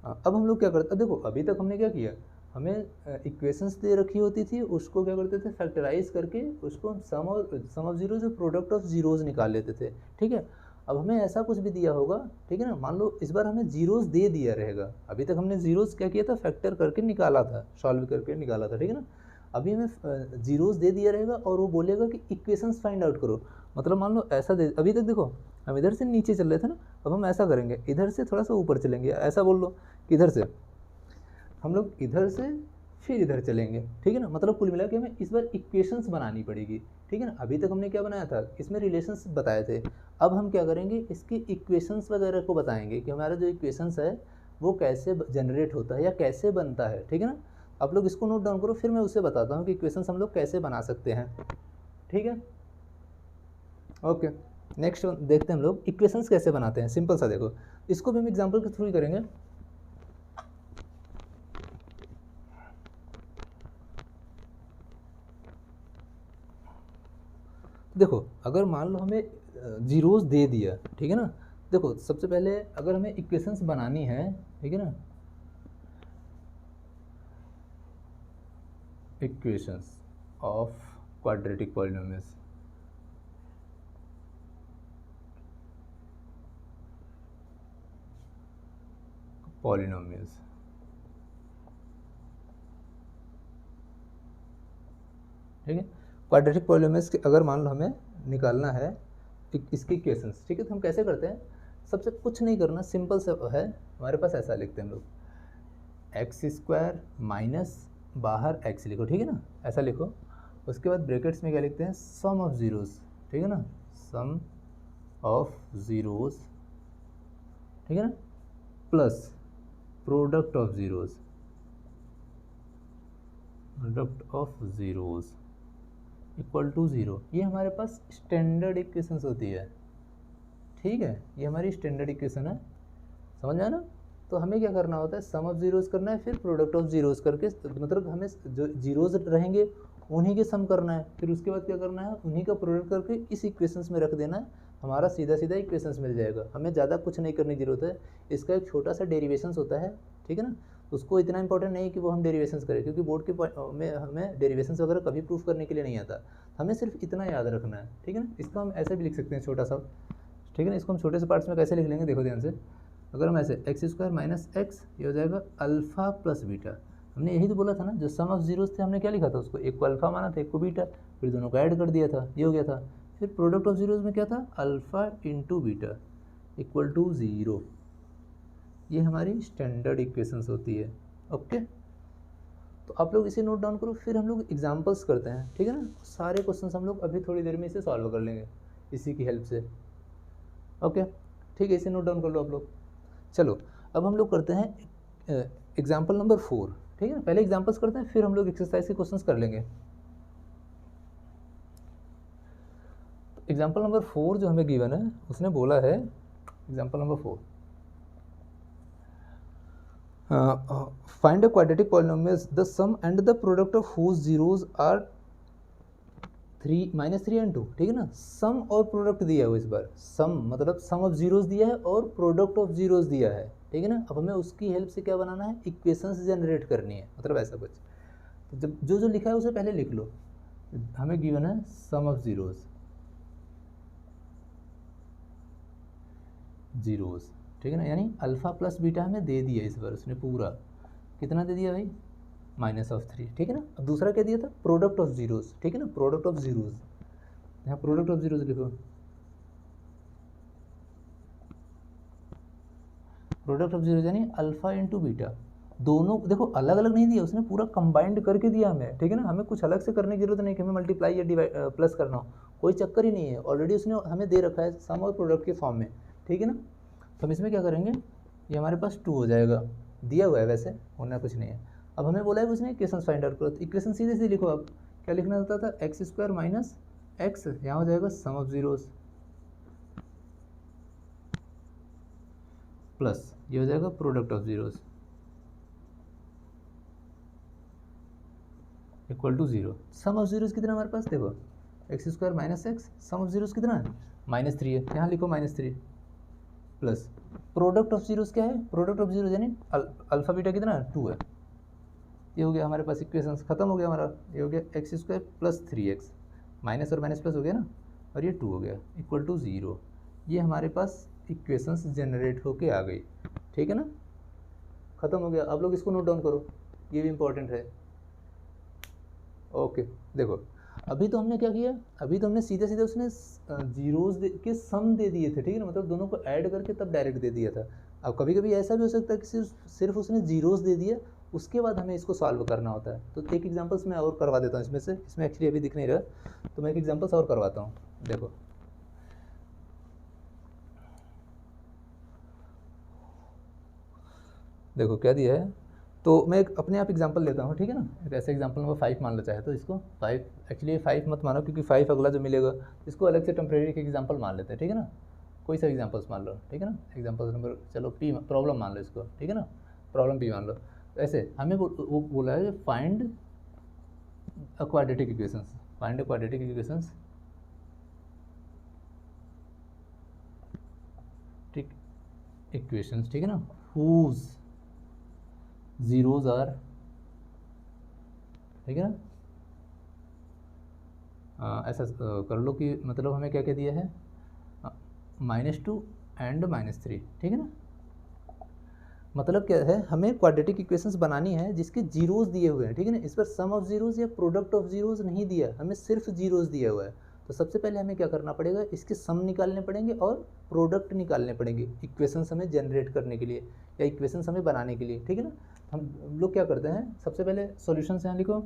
अब हम लोग क्या करते हैं, देखो अभी तक हमने क्या किया, हमें इक्वेशंस दे रखी होती थी, उसको क्या करते थे, फैक्टराइज करके उसको हम सम ऑफ ज़ीरोज़ और प्रोडक्ट ऑफ ज़ीरोज़ निकाल लेते थे, ठीक है। अब हमें ऐसा कुछ भी दिया होगा, ठीक है ना, मान लो इस बार हमें जीरोज़ दे दिया रहेगा, अभी तक हमने ज़ीरोज़ क्या किया था, फैक्टर करके निकाला था, सॉल्व करके निकाला था, ठीक है ना। अभी हमें जीरोज़ दे दिया रहेगा और वो बोलेगा कि इक्वेशंस फाइंड आउट करो। मतलब मान लो ऐसा दे, अभी तक देखो हम इधर से नीचे चल रहे थे ना, अब हम ऐसा करेंगे, इधर से थोड़ा सा ऊपर चलेंगे, ऐसा बोल लो कि इधर से हम लोग इधर से फिर इधर चलेंगे, ठीक है ना। मतलब कुल मिला के हमें इस बार इक्वेशंस बनानी पड़ेगी, ठीक है ना। अभी तक हमने क्या बनाया था, इसमें रिलेशंस बताए थे, अब हम क्या करेंगे, इसके इक्वेशंस वगैरह को बताएंगे कि हमारा जो इक्वेशंस है वो कैसे जनरेट होता है या कैसे बनता है, ठीक है ना। आप लोग इसको नोट डाउन करो, फिर मैं उसे बताता हूँ कि इक्वेशंस हम लोग कैसे बना सकते हैं, ठीक है। ओके, नेक्स्ट देखते हैं हम लोग इक्वेशंस कैसे बनाते हैं, सिंपल सा देखो, इसको भी हम एग्जांपल के थ्रू ही करेंगे। देखो अगर मान लो हमें जीरोज़ दे दिया, ठीक है ना, देखो सबसे पहले अगर हमें इक्वेशंस बनानी है, ठीक है ना, इक्वेशंस ऑफ क्वाड्रेटिक पॉलिनोमियल्स, ठीक है। क्वाड्रेटिक पॉलिनोमियल्स के अगर मान लो हमें निकालना है इसकी इक्वेशंस, ठीक है, तो हम कैसे करते हैं, सबसे कुछ नहीं करना, सिंपल से है हमारे पास, ऐसा लिखते हैं हम लोग, एक्स स्क्वायर माइनस बाहर एक्स लिखो, ठीक है ना, ऐसा लिखो। उसके बाद ब्रैकेट्स में क्या लिखते हैं, सम ऑफ ज़ीरोज़, ठीक है ना, सम ऑफ ज़ीरोज़, ठीक है ना, plus product of zeros, product of zeros equal to zero. ये हमारे पास स्टैंडर्ड इक्वेशंस होती है, ठीक है, ये हमारी स्टैंडर्ड इक्वेशन है, समझ में आया ना। तो हमें क्या करना होता है, सम ऑफ ज़ीरोज़ करना है, फिर प्रोडक्ट ऑफ ज़ीरोज़ करके, मतलब हमें जो ज़ीरोज़ रहेंगे उन्हीं के सम करना है, फिर उसके बाद क्या करना है, उन्हीं का प्रोडक्ट करके इस इक्वेशंस में रख देना है, हमारा सीधा सीधा इक्वेशंस मिल जाएगा। हमें ज़्यादा कुछ नहीं करने की ज़रूरत है, इसका एक छोटा सा डेरिवेशंस होता है, ठीक है ना, उसको इतना इंपॉर्टेंट नहीं कि वो हम डेरिवेशंस करें, क्योंकि बोर्ड के में हमें डेरिवेशंस वगैरह कभी प्रूफ करने के लिए नहीं आता। हमें सिर्फ इतना याद रखना है, ठीक है ना। इसको हम ऐसे भी लिख सकते हैं छोटा सा, ठीक है ना। इसको हम छोटे से पार्ट्स में कैसे लिख लेंगे, देखो ध्यान से। अगर हम ऐसे एक्स स्क्वायर माइनस एक्स, ये हो जाएगा अल्फ़ा प्लस बीटा। हमने यही तो बोला था ना, जो सम ऑफ जीरोस थे हमने क्या लिखा था उसको, एक को अल्फ़ा माना था, एक को बीटा, फिर दोनों को ऐड कर दिया था, ये हो गया था। फिर प्रोडक्ट ऑफ जीरोस में क्या था, alpha into beta equal to 0। ये हमारी स्टैंडर्ड इक्वेशंस होती है। ओके, तो आप लोग इसे नोट डाउन करो, फिर हम लोग एग्जाम्पल्स करते हैं, ठीक है ना। सारे क्वेश्चंस हम लोग अभी थोड़ी देर में इसे सॉल्व कर लेंगे इसी की हेल्प से। ओके, ठीक है, इसे नोट डाउन कर लो आप लोग। चलो अब हम लोग करते हैं एग्जाम्पल नंबर 4, ठीक है ना। पहले एग्जाम्पल्स करते हैं, फिर हम लोग एक्सरसाइज के क्वेश्चंस कर लेंगे। एग्जाम्पल नंबर 4 जो हमें गिवन है, उसने बोला है example number 4, find a quadratic polynomials the sum and the product of whose zeros are 3 and 2, ठीक है ना। सम और प्रोडक्ट दिया हुआ, इस बार सम मतलब सम ऑफ जीरोज दिया है और प्रोडक्ट ऑफ जीरोज दिया है, ठीक है ना। अब हमें उसकी हेल्प से क्या बनाना है, इक्वेशंस जनरेट करनी है, मतलब ऐसा कुछ। तो जब जो जो लिखा है उसे पहले लिख लो। हमें गिवन है सम ऑफ जीरोज, ठीक है ना, यानी अल्फ़ा प्लस बीटा हमें दे दिया इस बार उसने पूरा। कितना दे दिया भाई, -3, ठीक है ना। अब दूसरा क्या दिया था, प्रोडक्ट ऑफ जीरोज, ठीक है ना, प्रोडक्ट ऑफ जीरोज। यहाँ प्रोडक्ट ऑफ जीरोज लिखो, प्रोडक्ट ऑफ जीरोज यानी अल्फ़ा इंटू बीटा। दोनों देखो अलग अलग नहीं दिया उसने, पूरा कंबाइंड करके दिया हमें, ठीक है ना। हमें कुछ अलग से करने की जरूरत नहीं कि हमें मल्टीप्लाई या डिवाइड प्लस करना हो, कोई चक्कर ही नहीं है। ऑलरेडी उसने हमें दे रखा है सम और प्रोडक्ट के फॉर्म में, ठीक है ना। तो हम इसमें क्या करेंगे, ये हमारे पास 2 हो जाएगा, दिया हुआ है वैसे, होना कुछ नहीं है। अब हमें बोला है उसने इक्वेशन फाइंड आउट करो, तो इक्वेशन सीधे सीधे लिखो। अब क्या लिखना होता था, एक्स स्क्वायर माइनस एक्स, यहाँ हो जाएगा सम ऑफ जीरोस प्लस ये हो जाएगा product of zeros equal to 0। Sum of zeros कितना हमारे पास, देखो x square minus x, sum of zeros कितना है, -3 है, यहाँ लिखो -3 प्लस प्रोडक्ट ऑफ जीरोस क्या है, प्रोडक्ट ऑफ जीरोस यानी अल्फा बीटा कितना है, 2 है। ये हो गया हमारे पास, इक्वेशंस खत्म हो गया हमारा। ये हो गया x square plus 3x, minus और माइनस प्लस हो गया ना, और ये 2 हो गया इक्वल टू 0। ये हमारे पास इक्वेशंस जनरेट होके आ गई, ठीक है ना, खत्म हो गया। अब लोग इसको नोट डाउन करो, ये भी इंपॉर्टेंट है। ओके, देखो अभी तो हमने क्या किया, अभी तो हमने सीधे सीधे उसने जीरोस के सम दे दिए थे, ठीक है ना, मतलब दोनों को ऐड करके तब डायरेक्ट दे दिया था। अब कभी कभी ऐसा भी हो सकता है कि सिर्फ उसने जीरोस दे दिया, उसके बाद हमें इसको सॉल्व करना होता है। तो एक एग्जांपल्स मैं और करवा देता हूँ इसमें से, इसमें एक्चुअली अभी दिख नहीं रहा, तो मैं एक एग्जांपल्स और करवाता हूँ। देखो देखो क्या दिया है, तो मैं एक अपने आप एग्जांपल लेता हूँ, ठीक है ना। एक ऐसे एग्जांपल नंबर 5 मान लो चाहे तो, इसको 5 एक्चुअली 5 मत मानो, क्योंकि 5 अगला जो मिलेगा इसको अलग से टेम्प्रेरी के एग्जांपल मान लेते हैं, ठीक है ना। कोई सा एग्जांपल्स मान लो, ठीक है ना। एग्जांपल नंबर चलो पी, प्रॉब्लम मान लो इसको, ठीक है ना, प्रॉब्लम पी मान लो। तो ऐसे हमें वो बोला है find a quadratic equations, find a quadratic equations, ठीक इक्वेशंस, ठीक है ना, हुज जीरोज आर, ठीक है ना। ऐसा कर लो कि मतलब हमें क्या क्या दिया है, -2 एंड -3, ठीक है ना। मतलब क्या है, हमें क्वाड्रेटिक इक्वेशंस बनानी है जिसके जीरोस दिए हुए हैं, ठीक है ना। इस पर सम ऑफ जीरोस या प्रोडक्ट ऑफ जीरोस नहीं दिया, हमें सिर्फ जीरोस दिया हुआ है। तो सबसे पहले हमें क्या करना पड़ेगा, इसके सम निकालने पड़ेंगे और प्रोडक्ट निकालने पड़ेंगे इक्वेशंस हमें जनरेट करने के लिए या इक्वेशंस हमें बनाने के लिए, ठीक है ना। हम लोग क्या करते हैं, सबसे पहले सॉल्यूशन यहाँ लिखो,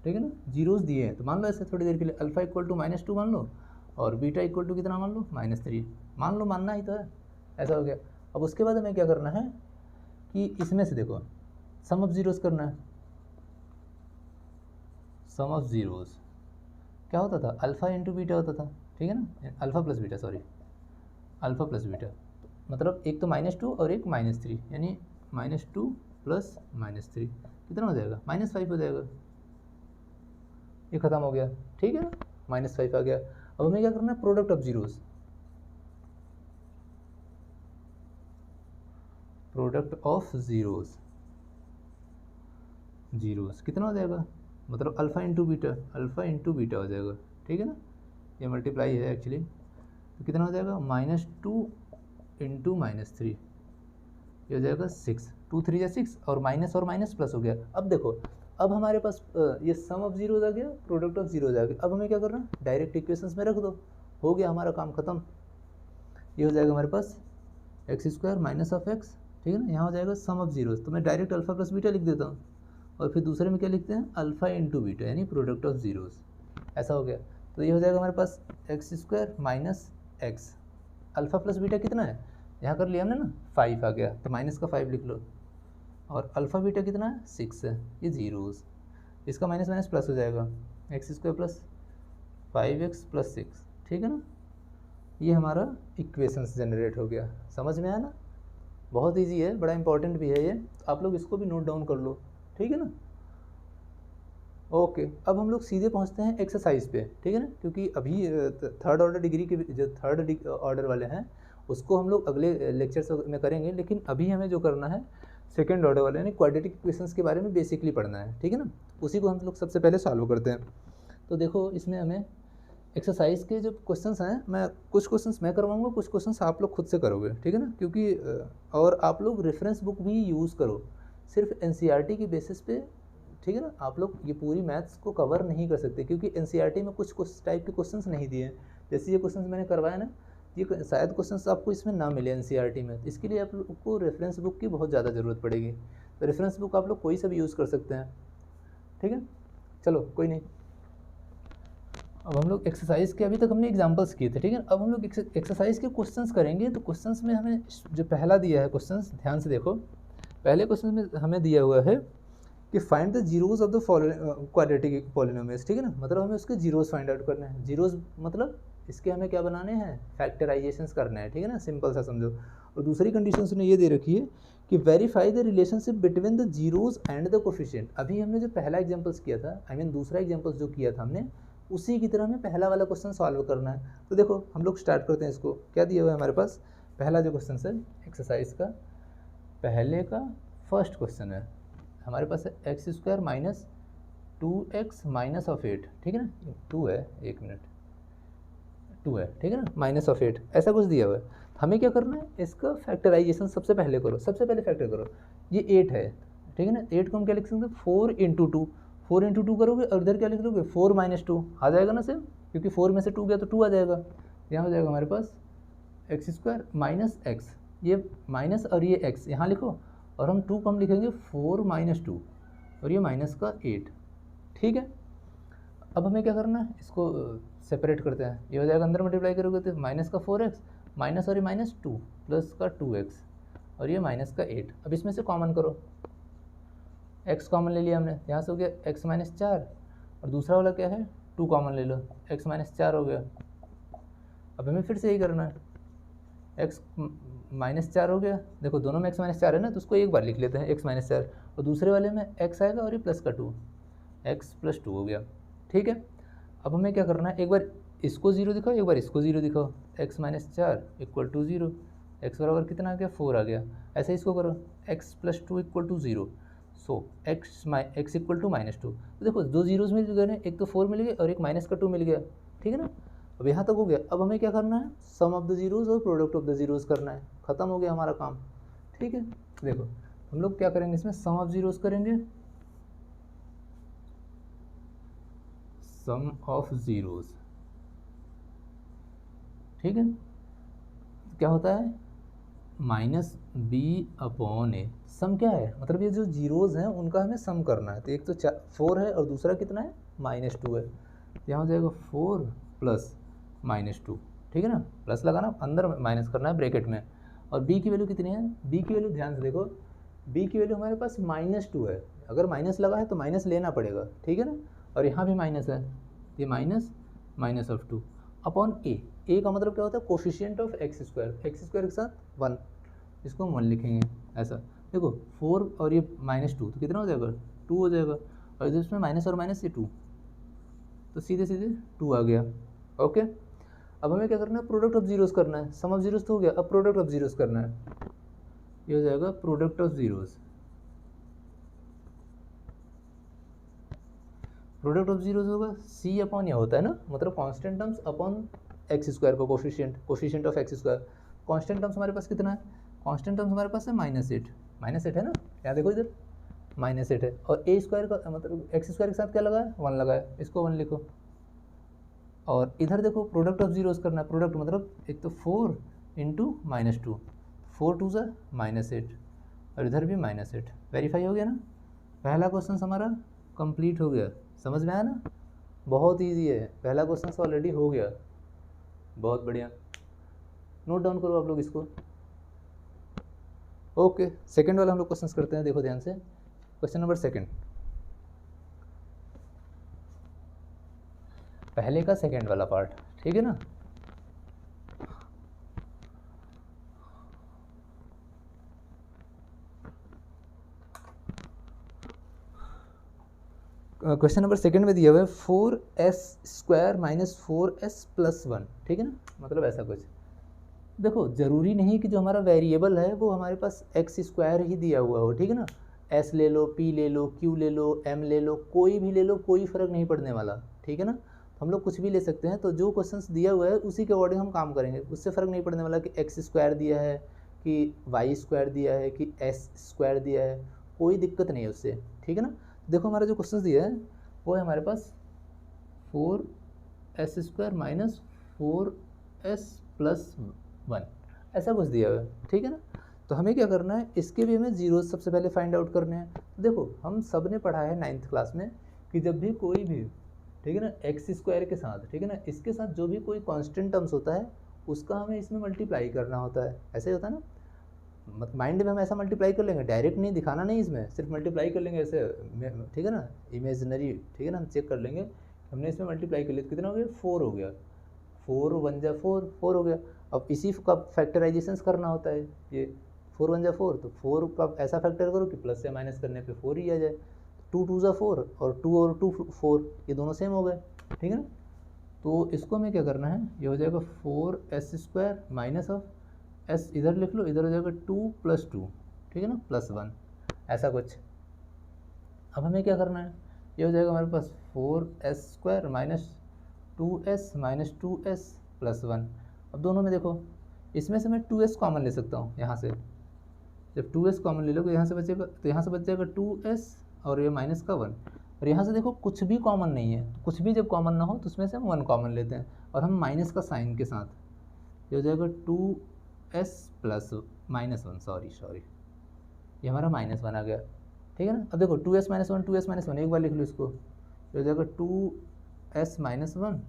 ठीक है ना। जीरोस दिए हैं तो मान लो ऐसे थोड़ी देर के लिए, अल्फा इक्वल टू -2 मान लो, और बीटा इक्वल टू कितना मान लो, -3 मान लो, मानना ही तो है, ऐसा हो गया। अब उसके बाद हमें क्या करना है कि इसमें से देखो सम ऑफ जीरोस करना है। सम ऑफ जीरोस क्या होता था, अल्फ़ा इंटू बीटा होता था, ठीक है ना, alpha plus beta, sorry alpha plus beta, मतलब एक तो -2 और एक -3, यानी -2 प्लस -3 कितना हो जाएगा, -5 हो जाएगा। ये खत्म हो गया, ठीक है ना, -5 आ गया। अब हमें क्या करना है, product of zeros, product of zeros, zeros कितना हो जाएगा, मतलब अल्फ़ा इंटू बीटा हो जाएगा, ठीक है ना, ये मल्टीप्लाई है एक्चुअली, तो कितना हो जाएगा -2 इंटू -3, ये हो जाएगा 6, 2 3 या 6 और माइनस प्लस हो गया। अब देखो, अब हमारे पास ये सम ऑफ जीरोज आ गया, प्रोडक्ट ऑफ जीरोज आ गया। अब हमें क्या करना है, डायरेक्ट इक्वेशंस में रख दो, हो गया हमारा काम खत्म। ये हो जाएगा हमारे पास x² माइनस ऑफ x, ठीक है ना, यहाँ हो जाएगा सम ऑफ जीरोज, तो मैं डायरेक्ट अल्फा प्लस बीटा लिख देता हूँ, और फिर दूसरे में क्या लिखते हैं, अल्फा इंटू बीटा, यानी प्रोडक्ट ऑफ जीरोज, ऐसा हो गया। तो ये हो जाएगा हमारे पास x² minus x, alpha plus beta कितना है, यहाँ कर लिया हमने ना 5 आ गया, तो माइनस का 5 लिख लो, और अल्फ़ा बीटा कितना है 6 है, ये जीरोज़, इसका माइनस माइनस प्लस हो जाएगा, x² प्लस 5x प्लस 6, ठीक है ना, ये हमारा इक्वेशंस जनरेट हो गया। समझ में आया ना, बहुत इजी है, बड़ा इंपॉर्टेंट भी है ये, तो आप लोग इसको भी नोट डाउन कर लो, ठीक है ना। ओके, अब हम लोग सीधे पहुंचते हैं एक्सरसाइज पे, ठीक है ना, क्योंकि अभी थर्ड ऑर्डर डिग्री के जो थर्ड ऑर्डर वाले हैं उसको हम लोग अगले लेक्चर्स में करेंगे, लेकिन अभी हमें जो करना है सेकेंड ऑर्डर वाले यानी क्वाड्रेटिक इक्वेशंस के बारे में बेसिकली पढ़ना है, ठीक है ना, उसी को हम लोग सबसे पहले सॉल्व करते हैं। तो देखो, इसमें हमें एक्सरसाइज के जो क्वेश्चंस हैं, मैं कुछ क्वेश्चंस मैं करवाऊंगा, कुछ क्वेश्चंस आप लोग खुद से करोगे, ठीक है ना, क्योंकि और आप लोग रेफरेंस बुक भी यूज़ करो, सिर्फ एनसीईआरटी की बेसिस पे, ठीक है ना, आप लोग ये पूरी मैथ्स को कवर नहीं कर सकते, क्योंकि एनसीईआरटी में कुछ टाइप के क्वेश्चंस नहीं दिए हैं, जैसे ये क्वेश्चंस मैंने करवाया ना, ये शायद क्वेश्चंस आपको इसमें ना मिले एनसीईआरटी में, तो इसके लिए आप लोग को रेफरेंस बुक की बहुत ज़्यादा ज़रूरत पड़ेगी। तो रेफरेंस बुक आप लोग कोई सा भी यूज़ कर सकते हैं, ठीक है, चलो कोई नहीं। अब हम लोग एक्सरसाइज के, अभी तक हमने एग्जांपल्स किए थे, ठीक है, अब हम लोग एक्सरसाइज के क्वेश्चंस करेंगे। तो क्वेश्चंस में हमें जो पहला दिया है क्वेश्चंस, ध्यान से देखो, पहले क्वेश्चन में हमें दिया हुआ है कि find the zeros of the quadratic polynomials, ठीक है ना, मतलब हमें उसके जीरोज फाइंड आउट करने हैं। जीरोज मतलब इसके हमें क्या बनाने हैं, फैक्टराइजेशंस करने हैं, ठीक है ना, सिंपल सा समझो। और दूसरी कंडीशन उसने ये दे रखी है कि verify the relationship between the zeros and the coefficient. अभी हमने जो पहला एग्जाम्पल्स किया था, दूसरा एग्जाम्पल्स जो किया था हमने, उसी की तरह हमें पहला वाला क्वेश्चन सॉल्व करना है। तो देखो, हम लोग स्टार्ट करते हैं इसको। क्या दिया हुआ है हमारे पास, पहला जो क्वेश्चन है एक्सरसाइज का, पहले का फर्स्ट क्वेश्चन है हमारे पास है x² minus 2x minus of 8, ठीक है ना, 2 है, 1 मिनट, 2 है, ठीक है ना, माइनस ऑफ 8, ऐसा कुछ दिया हुआ है। हमें क्या करना है, इसका फैक्टराइजेशन सबसे पहले करो, सबसे पहले फैक्टर करो। ये 8 है, ठीक है ना, 8 को हम क्या लिख सकते हैं, 4 इंटू 2, 4 इंटू 2 करोगे और इधर क्या लिख लोगे, 4 माइनस 2 आ जाएगा ना सेम, क्योंकि 4 में से 2 गया तो 2 आ जाएगा। यहाँ हो जाएगा हमारे पास x² माइनस x, ये माइनस और ये x यहाँ लिखो, और हम 2 को हम लिखेंगे 4 माइनस 2, और ये माइनस का 8, ठीक है। अब हमें क्या करना है, इसको सेपरेट करते हैं, ये हो जाएगा अंदर मल्टीप्लाई करोगे तो माइनस का 4x माइनस और ये माइनस 2 प्लस का 2x और ये माइनस का 8। अब इसमें से कॉमन करो, x कॉमन ले लिया हमने, यहाँ से हो गया x माइनस 4, और दूसरा वाला क्या है 2 कॉमन ले लो, x माइनस 4 हो गया। अब हमें फिर से यही करना है, x माइनस 4 हो गया, देखो दोनों में x माइनस 4 है ना, तो उसको एक बार लिख लेते हैं x माइनस 4, और दूसरे वाले में x आएगा और ये प्लस का 2, x प्लस 2 हो गया, ठीक है। अब हमें क्या करना है, एक बार इसको 0 दिखाओ, एक बार इसको 0 दिखाओ, x minus 4 equal to 0, x बराबर कितना आ गया, 4 आ गया। ऐसे इसको करो, x plus 2 equal to 0, so x equal to minus 2। तो देखो दो जीरोज़ मिल गए, एक तो 4 मिल गया और एक माइनस का 2 मिल गया, ठीक है ना। अब यहाँ तक हो गया। अब हमें क्या करना है, सम ऑफ द जीरोज़ और प्रोडक्ट ऑफ द जीरोज़ करना है, ख़त्म हो गया हमारा काम, ठीक है। देखो हम लोग क्या करेंगे, इसमें सम ऑफ जीरोज़ करेंगे, सम ऑफ जीरोज़, ठीक है। क्या होता है, माइनस बी अपॉन ए, सम क्या है, मतलब ये जो जीरोज़ हैं उनका हमें सम करना है। तो एक तो 4 है और दूसरा कितना है, माइनस 2 है। यहाँ हो जाएगा 4 प्लस माइनस 2, ठीक है ना, प्लस लगाना, अंदर माइनस करना है ब्रैकेट में। और b की वैल्यू कितनी है, b की वैल्यू ध्यान से देखो, b की वैल्यू हमारे पास माइनस 2 है, अगर माइनस लगा है तो माइनस लेना पड़ेगा, ठीक है ना। और यहाँ भी माइनस है, ये माइनस माइनस ऑफ 2 अपॉन ए का मतलब क्या होता है, कोफिशिएंट ऑफ x² के साथ 1, इसको हम 1 लिखेंगे ऐसा। देखो 4 और ये माइनस 2 तो कितना हो जाएगा, 2 हो जाएगा, और इधर इसमें माइनस और माइनस ये 2, तो सीधे सीधे 2 आ गया, ओके। अब हमें क्या करना है, प्रोडक्ट ऑफ जीरोज़ करना है, सम ऑफ जीरोज़ तो हो गया, अब प्रोडक्ट ऑफ जीरोज़ करना है, ये हो जाएगा product of zeros. Product of zeros होगा सी अपॉन यह होता है ना, मतलब constant terms upon X square का coefficient of x square. Constant terms हमारे पास कितना है, कांस्टेंट टर्म्स हमारे पास है -8 है ना, यहाँ देखो इधर -8 है, और ए स्क्वायर का मतलब एक्स स्क्वायर के साथ क्या लगा है, 1 लगा है, इसको 1 लिखो। और इधर देखो प्रोडक्ट ऑफ जीरोस करना है, प्रोडक्ट मतलब एक तो 4 इंटू -2, 4 2 ज़ा -8, और इधर भी -8। वेरीफाई हो गया ना, पहला क्वेश्चन हमारा कंप्लीट हो गया। समझ में आया ना, बहुत इजी है, पहला क्वेश्चन ऑलरेडी हो गया, बहुत बढ़िया। नोट डाउन करो आप लोग इसको। ओके, सेकंड वाला हम लोग क्वेश्चन करते हैं, देखो ध्यान से। क्वेश्चन नंबर सेकंड, पहले का सेकंड वाला पार्ट, ठीक है ना। क्वेश्चन नंबर सेकंड में दिया हुआ है 4s² - 4s+1, ठीक है ना, मतलब ऐसा कुछ। देखो जरूरी नहीं कि जो हमारा वेरिएबल है वो हमारे पास x² ही दिया हुआ हो, ठीक है ना। s ले लो, p ले लो, q ले लो, m ले लो, कोई भी ले लो, कोई फ़र्क नहीं पड़ने वाला, ठीक है ना। हम लोग कुछ भी ले सकते हैं, तो जो क्वेश्चंस दिया हुआ है उसी के अकॉर्डिंग हम काम करेंगे, उससे फ़र्क नहीं पड़ने वाला कि x² दिया है कि y² दिया है कि s² दिया है, कोई दिक्कत नहीं है उससे, ठीक है ना। देखो हमारा जो क्वेश्चन दिया है वो है हमारे पास 4s² - 4s+1, ऐसा कुछ दिया हुआ है, ठीक है ना। तो हमें क्या करना है, इसके भी हमें जीरो सबसे पहले फाइंड आउट करने हैं। देखो हम सब ने पढ़ा है 9th क्लास में कि जब भी कोई भी, ठीक है ना, x² के साथ, ठीक है ना, इसके साथ जो भी कोई कांस्टेंट टर्म्स होता है उसका हमें इसमें मल्टीप्लाई करना होता है, ऐसे ही होता है ना। माइंड में हम ऐसा मल्टीप्लाई कर लेंगे, डायरेक्ट नहीं, दिखाना नहीं, इसमें सिर्फ मल्टीप्लाई कर लेंगे ऐसे, ठीक है ना, इमेजिनरी, ठीक है ना। हम चेक कर लेंगे, हमने इसमें मल्टीप्लाई कर लिया, कितना हो गया, 4 हो गया, 4 1 जा 4, 4 हो गया। अब इसी का फैक्टराइजेशन करना होता है, ये 4 1 जा 4, तो 4 का ऐसा फैक्टर करो कि प्लस से माइनस करने पे 4 ही आ जाए। 2 2 जा 4, और 2 और 2 4, ये दोनों सेम हो गए, ठीक है ना। तो इसको हमें क्या करना है, ये हो जाएगा 4s² माइनस ऑफ s, इधर लिख लो, इधर हो जाएगा 2 + 2, ठीक है ना, +1, ऐसा कुछ। अब हमें क्या करना है, ये हो जाएगा हमारे पास 4s² - 2s - 2s+1। अब दोनों में देखो, इसमें से मैं 2s कॉमन ले सकता हूँ, यहाँ से जब 2s कॉमन ले लो तो यहाँ से बचेगा, तो यहाँ से बच जाएगा 2s और ये माइनस का 1, और यहाँ से देखो कुछ भी कॉमन नहीं है, कुछ भी जब कॉमन ना हो तो उसमें से हम 1 कॉमन लेते हैं, और हम माइनस का साइन के साथ, ये हो जाएगा 2s+-1, सॉरी ये हमारा -1 आ गया, ठीक है ना। अब देखो 2s - 1, 2s - 1, एक बार लिख लो इसको, ये हो जाएगा 2s - 1,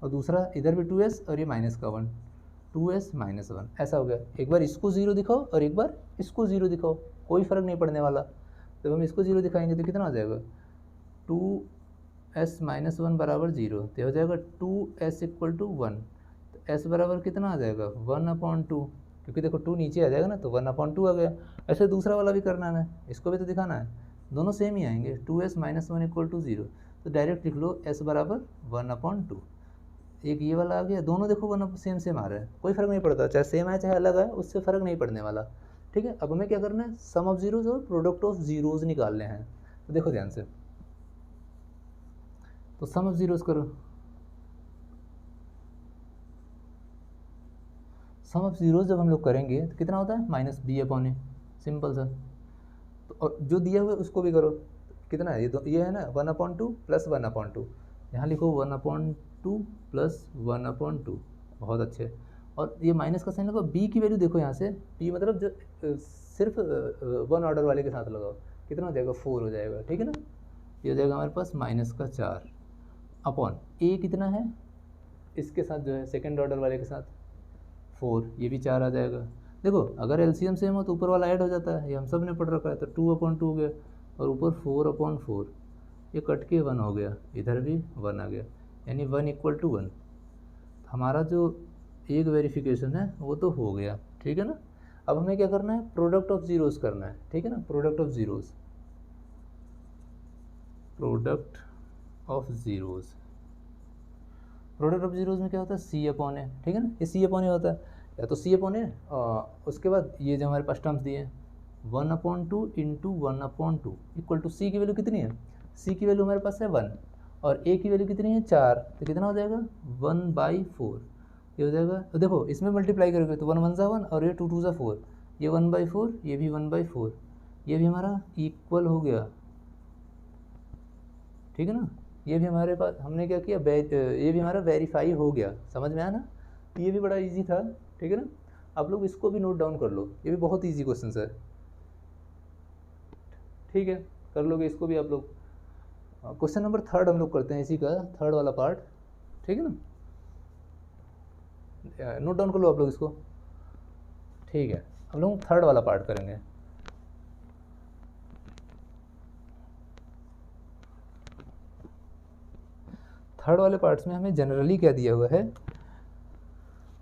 और दूसरा इधर भी 2s और ये माइनस का 1, 2s - 1, ऐसा हो गया। एक बार इसको 0 दिखाओ और एक बार इसको 0 दिखाओ, कोई फ़र्क नहीं पड़ने वाला। जब हम इसको 0 दिखाएंगे तो कितना हो जाएगा, 2s - 1 बराबर 0, तो हो जाएगा 2s = 1, तो s बराबर कितना आ जाएगा, 1/2, क्योंकि देखो 2 नीचे आ जाएगा ना, तो 1/2 आ गया। ऐसे दूसरा वाला भी करना है, हमें इसको भी तो दिखाना है, दोनों सेम ही आएंगे, 2s - 1 = 0, तो डायरेक्ट लिख लो s बराबर 1/2। एक ये वाला आ गया, दोनों देखो 1 सेम आ रहा है, कोई फ़र्क नहीं पड़ता, चाहे सेम आए चाहे अलग आए, उससे फ़र्क नहीं पड़ने वाला, ठीक है। अब हमें क्या करना है, सम ऑफ जीरोज़ और प्रोडक्ट ऑफ जीरोज़ निकालने हैं। तो देखो ध्यान से, तो सम ऑफ जीरोज़ करो, सम ऑफ जीरोज़ जब हम लोग करेंगे तो कितना होता है, -b/a, सिंपल सा। तो और जो दिया हुआ है उसको भी करो, कितना है, ये है ना 1/2 + 1/2, यहाँ लिखो 1/2 + 1/2, बहुत अच्छे। और ये माइनस का साइन लगाओ, b की वैल्यू देखो यहाँ से, b मतलब जो सिर्फ 1 ऑर्डर वाले के साथ लगाओ, कितना हो जाएगा, 4 हो जाएगा, ठीक है ना। ये हो जाएगा हमारे पास -4 अपॉन a कितना है, इसके साथ जो है सेकेंड ऑर्डर वाले के साथ 4, ये भी 4 आ जाएगा। देखो अगर एलसीएम सेम हो तो ऊपर वाला ऐड हो जाता है, ये हम सब ने पढ़ रखा है, तो 2/2 हो गया, और ऊपर 4/4, ये कट के 1 हो गया, इधर भी 1 आ गया, यानी 1 = 1। हमारा जो एक वेरिफिकेशन है वो तो हो गया, ठीक है ना। अब हमें क्या करना है, प्रोडक्ट ऑफ जीरोज़ करना है, ठीक है ना, product of zeros, product of zeros, product of zeros में क्या होता है, c/a, ठीक है ना, ये c/a होता है, या तो c/a, उसके बाद ये जो हमारे पास टर्म्स दिए हैं 1/2 × 1/2 = c की वैल्यू कितनी है, c की वैल्यू हमारे पास है 1, और ए की वैल्यू कितनी है 4, तो कितना हो जाएगा 1/4, ये हो जाएगा। तो देखो इसमें मल्टीप्लाई करोगे तो 1 1 जा 1 और ये 2 2 जा 4, ये 1/4, ये भी 1/4, ये भी हमारा इक्वल हो गया, ठीक है ना। ये भी हमारे पास हमने क्या किया, ये भी हमारा वेरीफाई हो गया, समझ में आया ना। तो ये भी बड़ा इजी था, ठीक है ना। आप लोग इसको भी नोट डाउन कर लो, ये भी बहुत इजी क्वेश्चन है, ठीक है, कर लोगे इसको भी आप लोग। क्वेश्चन नंबर 3 हम लोग करते हैं इसी का, 3 वाला पार्ट, ठीक है ना। नोट डाउन कर लो आप लोग इसको, ठीक है। हम लोग 3 वाला पार्ट करेंगे। थर्ड वाले पार्ट्स में हमें जनरली क्या दिया हुआ है,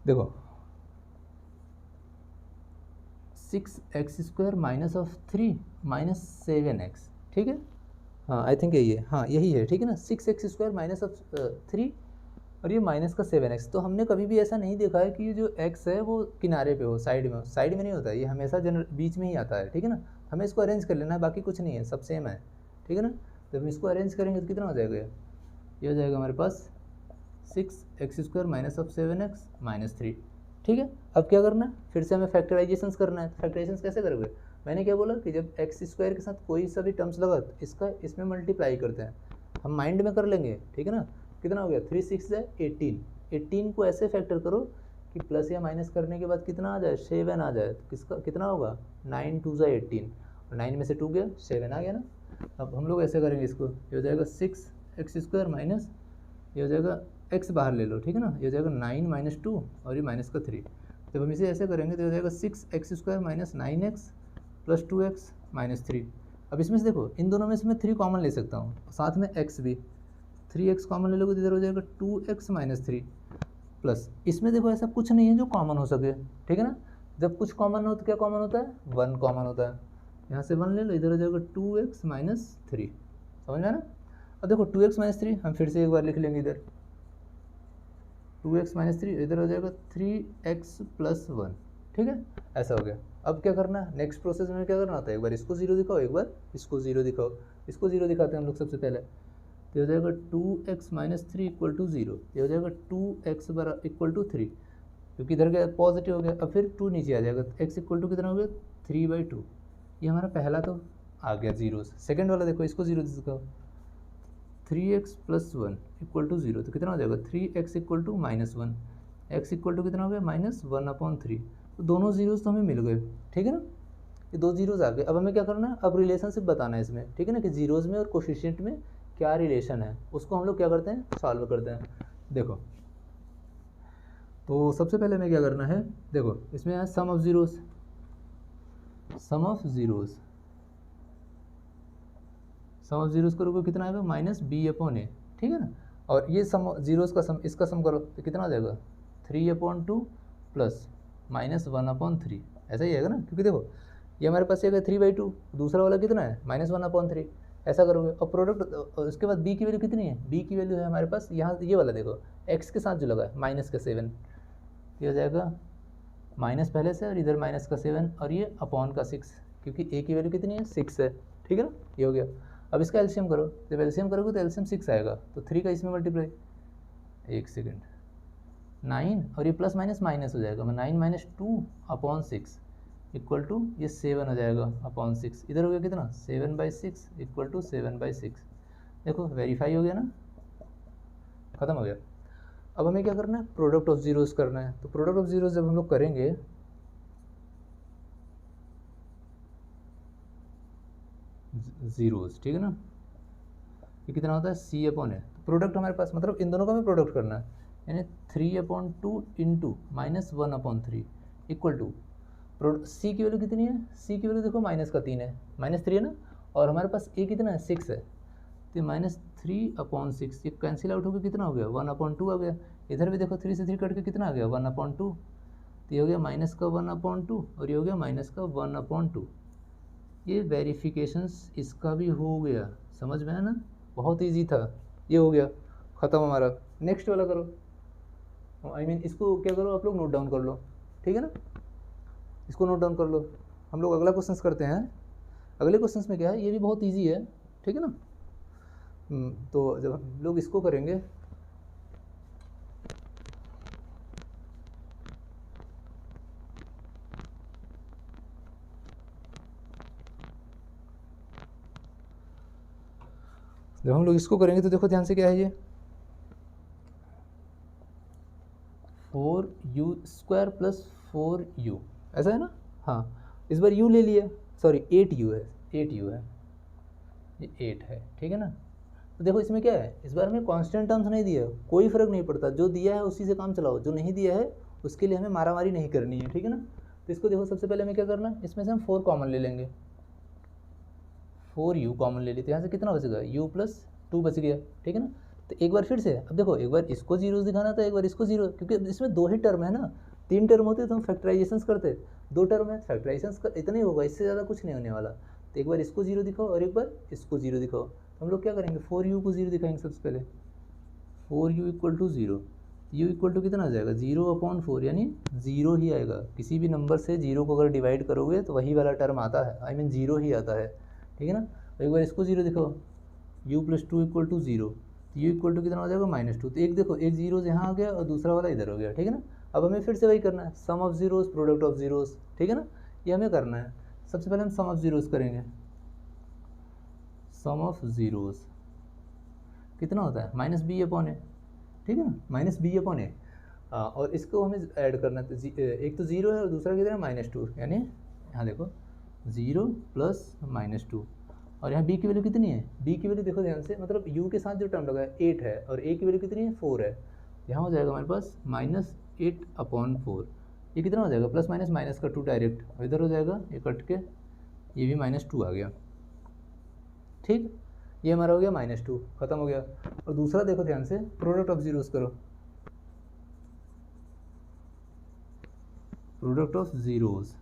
देखो 6x² minus of 3 minus 7x, ठीक है, हाँ आई थिंक यही है, हाँ यही है, ठीक है ना। 6x² माइनस ऑफ 3 और ये माइनस का 7x। तो हमने कभी भी ऐसा नहीं देखा है कि ये जो x है वो किनारे पे हो, साइड में नहीं होता है, ये हमेशा बीच में ही आता है, ठीक है ना। हमें इसको अरेंज कर लेना है, बाकी कुछ नहीं है, सब सेम है, ठीक है ना। जब हम इसको अरेंज करेंगे तो कितना हो जाएगा, ये हो जाएगा हमारे पास 6x² minus of 7x minus 3, ठीक है। अब क्या करना है, फिर से हमें फैक्टराइजेशन करना है। फैक्टराइजेशन कैसे करोगे, मैंने क्या बोला कि जब x² के साथ कोई सा भी टर्म्स लगा तो इसका इसमें मल्टीप्लाई करते हैं, हम माइंड में कर लेंगे, ठीक है ना। कितना हो गया 3 6 जाए 18 को ऐसे फैक्टर करो कि प्लस या माइनस करने के बाद कितना आ जाए 7 आ जाए, तो किसका कितना होगा 9 2 जाए 18, और 9 में से 2 गया 7 आ गया ना। अब हम लोग ऐसे करेंगे इसको, ये हो जाएगा 6x² माइनस, ये हो जाएगा x बाहर ले लो, ठीक है ना, ये हो जाएगा 9 माइनस 2 और ये माइनस का 3। जब हम इसे ऐसे करेंगे तो हो जाएगा 6x² minus 9x plus 2x minus 3। अब इसमें से देखो इन दोनों में से मैं 3 कॉमन ले सकता हूँ, साथ में x भी, 3x कॉमन ले लोगे तो इधर हो जाएगा 2x माइनस 3 प्लस, इसमें देखो ऐसा कुछ नहीं है जो कॉमन हो सके, ठीक है ना। जब कुछ कॉमन हो तो क्या कॉमन होता है, 1 कॉमन होता है, यहाँ से 1 ले लो, इधर हो जाएगा 2x माइनस 3, समझ में आया ना। अब देखो 2x माइनस 3 हम फिर से एक बार लिख लेंगे, इधर 2x माइनस 3, इधर हो जाएगा 3x प्लस 1, ठीक है, ऐसा हो गया। अब क्या करना है, नेक्स्ट प्रोसेस में क्या करना होता है, एक बार इसको 0 दिखाओ, एक बार इसको 0 दिखाओ, इसको 0 दिखाते हैं हम लोग सबसे पहले, तो हो जाएगा 2x माइनस 3 इक्वल टू 0, ये हो जाएगा 2x बराबर इक्वल टू 3, क्योंकि इधर क्या पॉजिटिव हो गया। अब फिर 2 नीचे आ जाएगा, x इक्वल टू कितना हो गया 3/2, ये हमारा पहला तो आ गया 0। सेकेंड वाला देखो, इसको 0 दिखाओ, 3x प्लस 1 इक्वल टू 0, तो कितना हो जाएगा 3x equal to minus 1, x equal to कितना हो गया -1/3। तो दोनों जीरोज़ तो हमें मिल गए, ठीक है ना, ये 2 जीरोज़ आ गए। अब हमें क्या करना है, अब रिलेशनशिप बताना है इसमें, ठीक है ना, कि जीरोज़ में और कोफिशिएंट में क्या रिलेशन है, उसको हम लोग क्या करते हैं, सॉल्व करते हैं। देखो तो सबसे पहले हमें क्या करना है, देखो इसमें है sum of zeros, sum of zeros करोगे कितना आएगा -b/a, ठीक है ना। और ये सम जीरोज़ का सम, इसका सम करो तो कितना आ जाएगा 3/2 प्लस -1/3, ऐसा ही आएगा ना, क्योंकि देखो ये हमारे पास है 3/2, दूसरा वाला कितना है -1/3, ऐसा करोगे। और प्रोडक्ट उसके बाद b की वैल्यू कितनी है, b की वैल्यू है हमारे पास यहाँ ये वाला, देखो x के साथ जो लगा है माइनस का 7, ये हो जाएगा माइनस पहले से और इधर माइनस का 7 और ये अपॉन का 6, क्योंकि a की वैल्यू कितनी है 6 है, ठीक है ना, ये हो गया। अब इसका एलसीएम करो, जब एलसीएम करोगे तो एलसीएम 6 आएगा, तो 3 का इसमें मल्टीप्लाई, एक सेकेंड, 9 और ये प्लस माइनस माइनस हो जाएगा, 9 माइनस 2/6 इक्वल टू ये 7 हो जाएगा अपॉन 6, इधर हो गया कितना 7/6 इक्वल टू 7/6। देखो वेरीफाई हो गया ना, खत्म हो गया। अब हमें क्या करना है, प्रोडक्ट ऑफ जीरोस करना है। तो प्रोडक्ट ऑफ जीरोस जब हम लोग करेंगे, जीरोस, ठीक है ना, ये कितना होता है c/a, तो प्रोडक्ट हमारे पास मतलब इन दोनों का हमें प्रोडक्ट करना है, यानी 3/2 इंटू -1/3 इक्वल टू c की वैल्यू कितनी है, c की वैल्यू देखो -3 है, -3 है ना, और हमारे पास a कितना है 6 है, तो -3/6 ये कैंसिल आउट होकर कितना हो गया 1/2 आ गया। इधर भी देखो 3 से 3 कट के कितना आ गया 1/2, तो ये हो गया -1/2 और ये हो गया -1/2। ये वेरिफिकेशंस इसका भी हो गया, समझ में आया ना, बहुत इजी था, ये हो गया ख़त्म हमारा। नेक्स्ट वाला करो, आई मीन इसको क्या करो आप लोग नोट डाउन कर लो, ठीक है ना, इसको नोट डाउन कर लो। हम लोग अगला क्वेश्चन करते हैं। अगले क्वेश्चन में क्या है, ये भी बहुत इजी है, ठीक है ना। तो जब हम लोग इसको करेंगे तो देखो ध्यान से क्या है ये 4u² + 4u ऐसा है ना। हाँ, इस बार u ले लिया, सॉरी 8u है, 8u है, ये 8 है, ठीक है ना। तो देखो इसमें क्या है, इस बार में कांस्टेंट टर्म्स नहीं दिया, कोई फ़र्क नहीं पड़ता, जो दिया है उसी से काम चलाओ, जो नहीं दिया है उसके लिए हमें मारामारी नहीं करनी है, ठीक है ना। तो इसको देखो सबसे पहले हमें क्या करना है, इसमें से हम 4 कॉमन ले लेंगे, 4u कॉमन ले लेते हैं, यहाँ से कितना बचेगा u + 2 बच गया, ठीक है ना। तो एक बार फिर से, अब देखो एक बार इसको जीरो दिखाना था, एक बार इसको जीरो, क्योंकि इसमें 2 ही टर्म है ना, 3 टर्म होते तो हम फैक्टराइजेशन करते, 2 टर्म है, फैक्टराइजेशन कर इतना ही होगा, इससे ज़्यादा कुछ नहीं होने वाला। तो एक बार इसको जीरो दिखाओ और एक बार इसको जीरो दिखाओ। तो हम लोग क्या करेंगे, 4u को जीरो दिखाएंगे सबसे पहले, 4u = 0, u = कितना आ जाएगा 0/4, यानी जीरो ही आएगा। किसी भी नंबर से जीरो को अगर डिवाइड करोगे तो वही वाला टर्म आता है, आई मीन जीरो ही आता है, ठीक है ना। एक बार इसको जीरो दिखाओ, u + 2 = 0, तो u = कितना हो जाएगा -2। तो एक देखो, एक जीरो यहाँ आ गया और दूसरा वाला इधर हो गया, ठीक है ना। अब हमें फिर से वही करना है, sum of zeros product of zeros, ठीक है ना, ये हमें करना है। सबसे पहले हम सम ऑफ जीरोस करेंगे, सम ऑफ जीरोस कितना होता है -b/a, ठीक है ना, -b/a। और इसको हमें ऐड करना है, एक तो जीरो है और दूसरा कितना है -2, यानी यहाँ देखो 0 + -2, और यहाँ b की वैल्यू कितनी है, b की वैल्यू देखो ध्यान से, मतलब u के साथ जो टर्म लगा है 8 है और a की वैल्यू कितनी है 4 है, यहाँ हो जाएगा हमारे पास -8/4, ये कितना हो जाएगा प्लस माइनस माइनस का 2 डायरेक्ट, और इधर हो जाएगा ये कट के, ये भी -2 आ गया, ठीक, ये हमारा हो गया -2, खत्म हो गया। और दूसरा देखो ध्यान से, प्रोडक्ट ऑफ जीरोस करो, प्रोडक्ट ऑफ जीरोस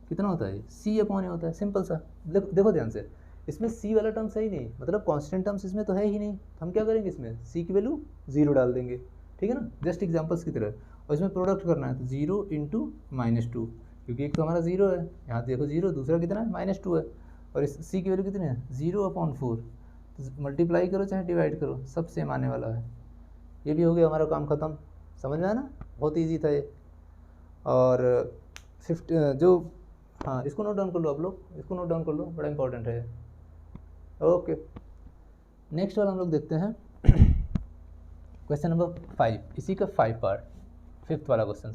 कितना होता है, c/a होता है, सिंपल सा। देखो ध्यान से, इसमें c वाला टर्म सही नहीं, मतलब कांस्टेंट टर्म्स इसमें तो है ही नहीं, हम क्या करेंगे, इसमें c की वैल्यू 0 डाल देंगे, ठीक है ना, जस्ट एग्जांपल्स की तरह। और इसमें प्रोडक्ट करना है तो 0 × -2, क्योंकि एक तो हमारा 0 है, यहाँ देखो 0, दूसरा कितना है -2 है, और इस c की वैल्यू कितनी है 0/4, तो मल्टीप्लाई करो चाहे डिवाइड करो, सब सेम आने वाला है। ये भी हो गया हमारा काम ख़त्म, समझ में आया ना, बहुत ईजी था ये। और 50 जो, हाँ इसको नोट डाउन कर लो आप लोग, इसको नोट डाउन कर लो, बड़ा इंपॉर्टेंट है। ओके, नेक्स्ट वाला हम लोग देखते हैं क्वेश्चन नंबर 5, इसी का 5 पार्ट, 5th वाला क्वेश्चन।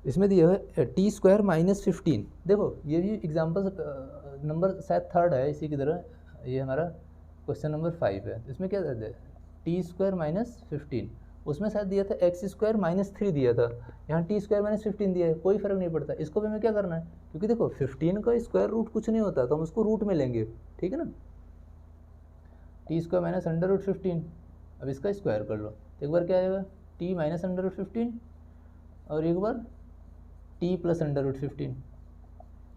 इसमें दिया है t² - 15, देखो ये भी एग्जाम्पल नंबर शायद 3rd है इसी की तरह, ये हमारा क्वेश्चन नंबर 5 है। इसमें क्या है t² - 15, उसमें शायद दिया था x² - 3 दिया था, यहाँ t² - 15 दिया है, कोई फ़र्क नहीं पड़ता। इसको भी हमें क्या करना है, क्योंकि देखो 15 का स्क्वायर रूट कुछ नहीं होता, तो हम उसको रूट में लेंगे, ठीक है ना, t² - √15, अब इसका स्क्वायर कर लो, एक बार क्या आएगा t - √15 और एक बार t + √15,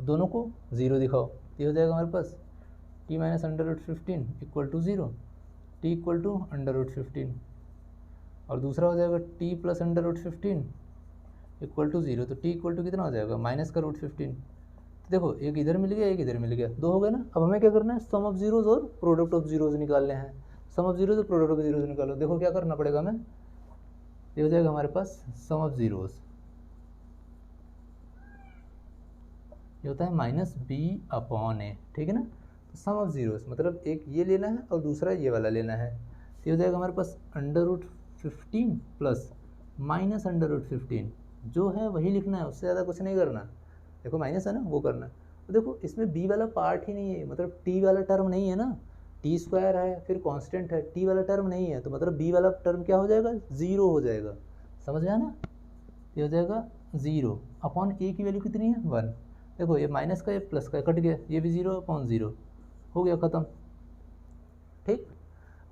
दोनों को 0 दिखाओ, ये हो जाएगा हमारे पास t - √15 = 0, t = √15, और दूसरा हो जाएगा t + √15 = 0, तो t = कितना हो जाएगा माइनस का √15। तो देखो एक इधर मिल गया, एक इधर मिल गया, 2 हो गए ना। अब हमें क्या करना है, सम ऑफ जीरोज और प्रोडक्ट ऑफ जीरोज निकालने हैं, सम ऑफ जीरोज और प्रोडक्ट ऑफ जीरोज निकालो। देखो क्या करना पड़ेगा हमें, ये हो जाएगा हमारे पास सम ऑफ जीरोज, ये होता है -b/a, ठीक है ना। तो सम ऑफ जीरोस मतलब एक ये लेना है और दूसरा ये वाला लेना है, तो ये हो जाएगा हमारे पास √15 प्लस -√15, जो है वही लिखना है, उससे ज़्यादा कुछ नहीं करना। देखो माइनस है ना, वो करना है। तो देखो इसमें b वाला पार्ट ही नहीं है, मतलब t वाला टर्म नहीं है ना, t² है फिर कांस्टेंट है, t वाला टर्म नहीं है, तो मतलब b वाला टर्म क्या हो जाएगा 0 हो जाएगा, समझ गया ना, ये हो जाएगा 0/a की वैल्यू कितनी है 1। देखो ये माइनस का ये प्लस का कट गया, ये भी 0/0 हो गया, ख़त्म, ठीक।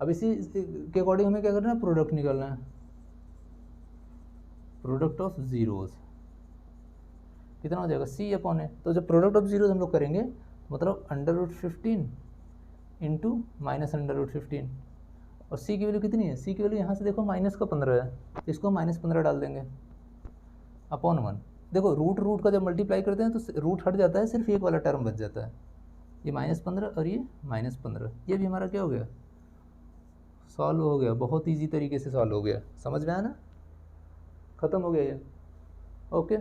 अब इसी के अकॉर्डिंग हमें क्या करना है, प्रोडक्ट निकालना है, प्रोडक्ट ऑफ जीरोस कितना हो जाएगा c/a। तो जब प्रोडक्ट ऑफ जीरोस हम लोग करेंगे मतलब √15 इंटू -√15, और c की वैल्यू कितनी है, c की वैल्यू यहाँ से देखो -15 है, इसको -15 डाल देंगे /1। देखो रूट रूट का जब मल्टीप्लाई करते हैं तो रूट हट जाता है, सिर्फ एक वाला टर्म बच जाता है, ये -15 और ये -15, ये भी हमारा क्या हो गया, सॉल्व हो गया, बहुत ईजी तरीके से सॉल्व हो गया, समझ में आया ना, ख़त्म हो गया ये। ओके,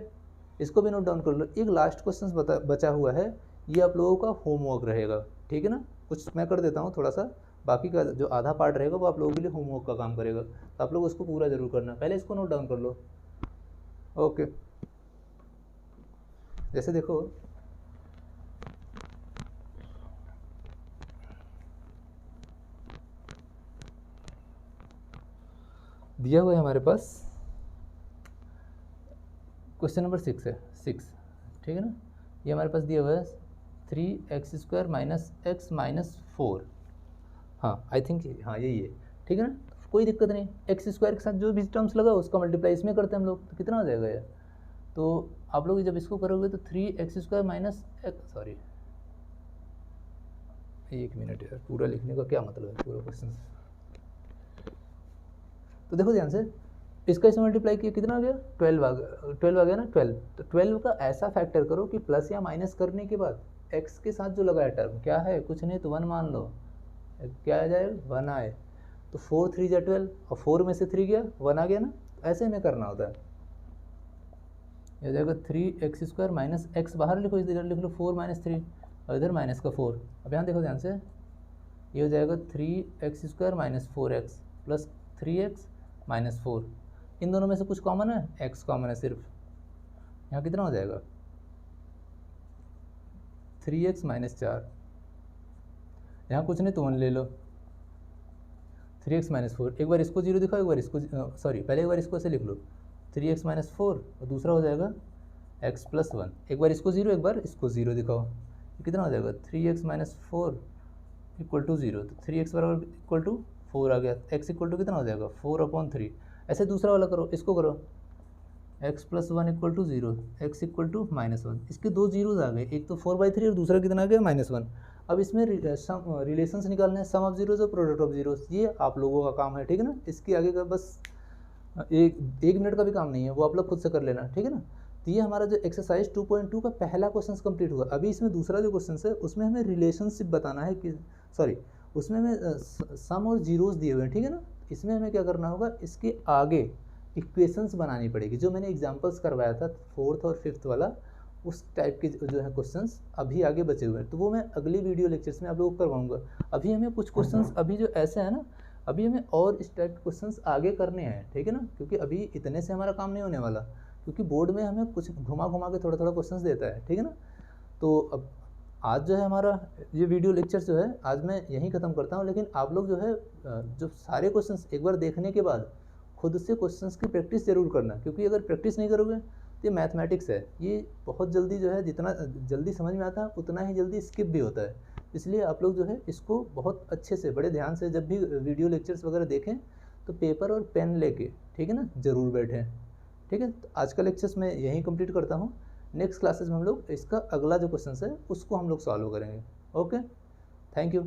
इसको भी नोट डाउन कर लो। एक लास्ट क्वेश्चन बचा हुआ है, ये आप लोगों का होमवर्क रहेगा, ठीक है ना, कुछ मैं कर देता हूँ थोड़ा सा, बाकी का जो आधा पार्ट रहेगा वो आप लोगों के लिए होमवर्क का काम करेगा, तो आप लोग उसको पूरा जरूर करना, पहले इसको नोट डाउन कर लो। ओके, जैसे देखो दिया हुआ है हमारे पास, क्वेश्चन नंबर 6 है, 6, ठीक है ना, ये हमारे पास दिया हुआ है 3x² - x - 4, हाँ आई थिंक हाँ यही है, ठीक है ना, कोई दिक्कत नहीं, x² के साथ जो भी टर्म्स लगा उसका मल्टीप्लाई इसमें करते हैं हम लोग, तो कितना हो जाएगा यार, तो आप लोग जब इसको करोगे तो 3x² - x, सॉरी 1 मिनट यार, पूरा लिखने का क्या मतलब है पूरा क्वेश्चन, तो देखो ध्यान से, इसका इसमें मल्टीप्लाई किया कितना आ गया, 12 आ गया ना, 12, तो 12 का ऐसा फैक्टर करो कि प्लस या माइनस करने के बाद x के साथ जो लगाया टर्म क्या है, कुछ नहीं तो 1 मान लो, क्या आ जाएगा 1 आए, तो 4 3 जा 12, और 4 में से 3 गया 1 आ गया ना, ऐसे में करना होता है, ये हो जाएगा 3x² - x, बाहर लिखो, इधर लिख लो 4 - 3, और इधर माइनस का 4, अब यहाँ देखो ध्यान से, ये हो जाएगा 3x² - 4x प्लस 3x - 4, इन दोनों में से कुछ कॉमन है, x कॉमन है सिर्फ, यहाँ कितना हो जाएगा 3x - 4, यहाँ कुछ नहीं तो 1 ले लो, 3x - 4, एक बार इसको 0 दिखाओ, एक बार इसको, सॉरी पहले एक बार इसको ऐसे लिख लो 3x - 4, और दूसरा हो जाएगा x + 1, एक बार इसको 0, एक बार इसको 0 दिखाओ, कितना हो जाएगा 3x - 4 = 0, तो 3x = 4 आ गया, x = कितना हो जाएगा 4/3, ऐसे दूसरा वाला करो, इसको करो x + 1 = 0, x = -1, इसके दो जीरोज आ गए, एक तो 4/3 और दूसरा कितना आ गया -1, अब इसमें रिलेशंस निकालने हैं, सम ऑफ जीरोज और प्रोडक्ट ऑफ जीरोज, ये आप लोगों का काम है, ठीक है ना, इसके आगे का बस एक मिनट का भी काम नहीं है, वो आप लोग खुद से कर लेना, ठीक है ना, तो ये हमारा जो एक्सरसाइज 2.2 का पहला क्वेश्चन कंप्लीट हुआ, अभी इसमें दूसरा जो क्वेश्चन है उसमें हमें रिलेशनशिप बताना है कि, सॉरी उसमें हमें सम और जीरोज दिए हुए हैं, ठीक है ना, इसमें हमें क्या करना होगा, इसके आगे इक्वेशंस बनानी पड़ेगी, जो मैंने एग्जांपल्स करवाया था 4th और 5th वाला, उस टाइप के जो है क्वेश्चंस अभी आगे बचे हुए हैं, तो वो मैं अगली वीडियो लेक्चर्स में आप लोगों को करवाऊंगा, अभी हमें कुछ क्वेश्चंस अभी जो ऐसे हैं ना, अभी हमें और इस टाइप के क्वेश्चंस आगे करने हैं, ठीक है ना, क्योंकि अभी इतने से हमारा काम नहीं होने वाला, क्योंकि बोर्ड में हमें कुछ घुमा घुमा के थोड़ा थोड़ा क्वेश्चंस देता है, ठीक है ना, तो अब आज जो है हमारा ये वीडियो लेक्चर्स जो है आज मैं यहीं ख़त्म करता हूँ, लेकिन आप लोग जो है जो सारे क्वेश्चंस एक बार देखने के बाद खुद से क्वेश्चंस की प्रैक्टिस ज़रूर करना, क्योंकि अगर प्रैक्टिस नहीं करोगे तो ये मैथमेटिक्स है, ये बहुत जल्दी जो है, जितना जल्दी समझ में आता है उतना ही जल्दी स्किप भी होता है, इसलिए आप लोग जो है इसको बहुत अच्छे से बड़े ध्यान से जब भी वीडियो लेक्चर्स वगैरह देखें तो पेपर और पेन लेके, ठीक है ना, ज़रूर बैठें, ठीक है, तो आज का लेक्चर्स मैं यहीं कंप्लीट करता हूँ, नेक्स्ट क्लासेस में हम लोग इसका अगला जो क्वेश्चन है उसको हम लोग सॉल्व करेंगे। Okay, thank you.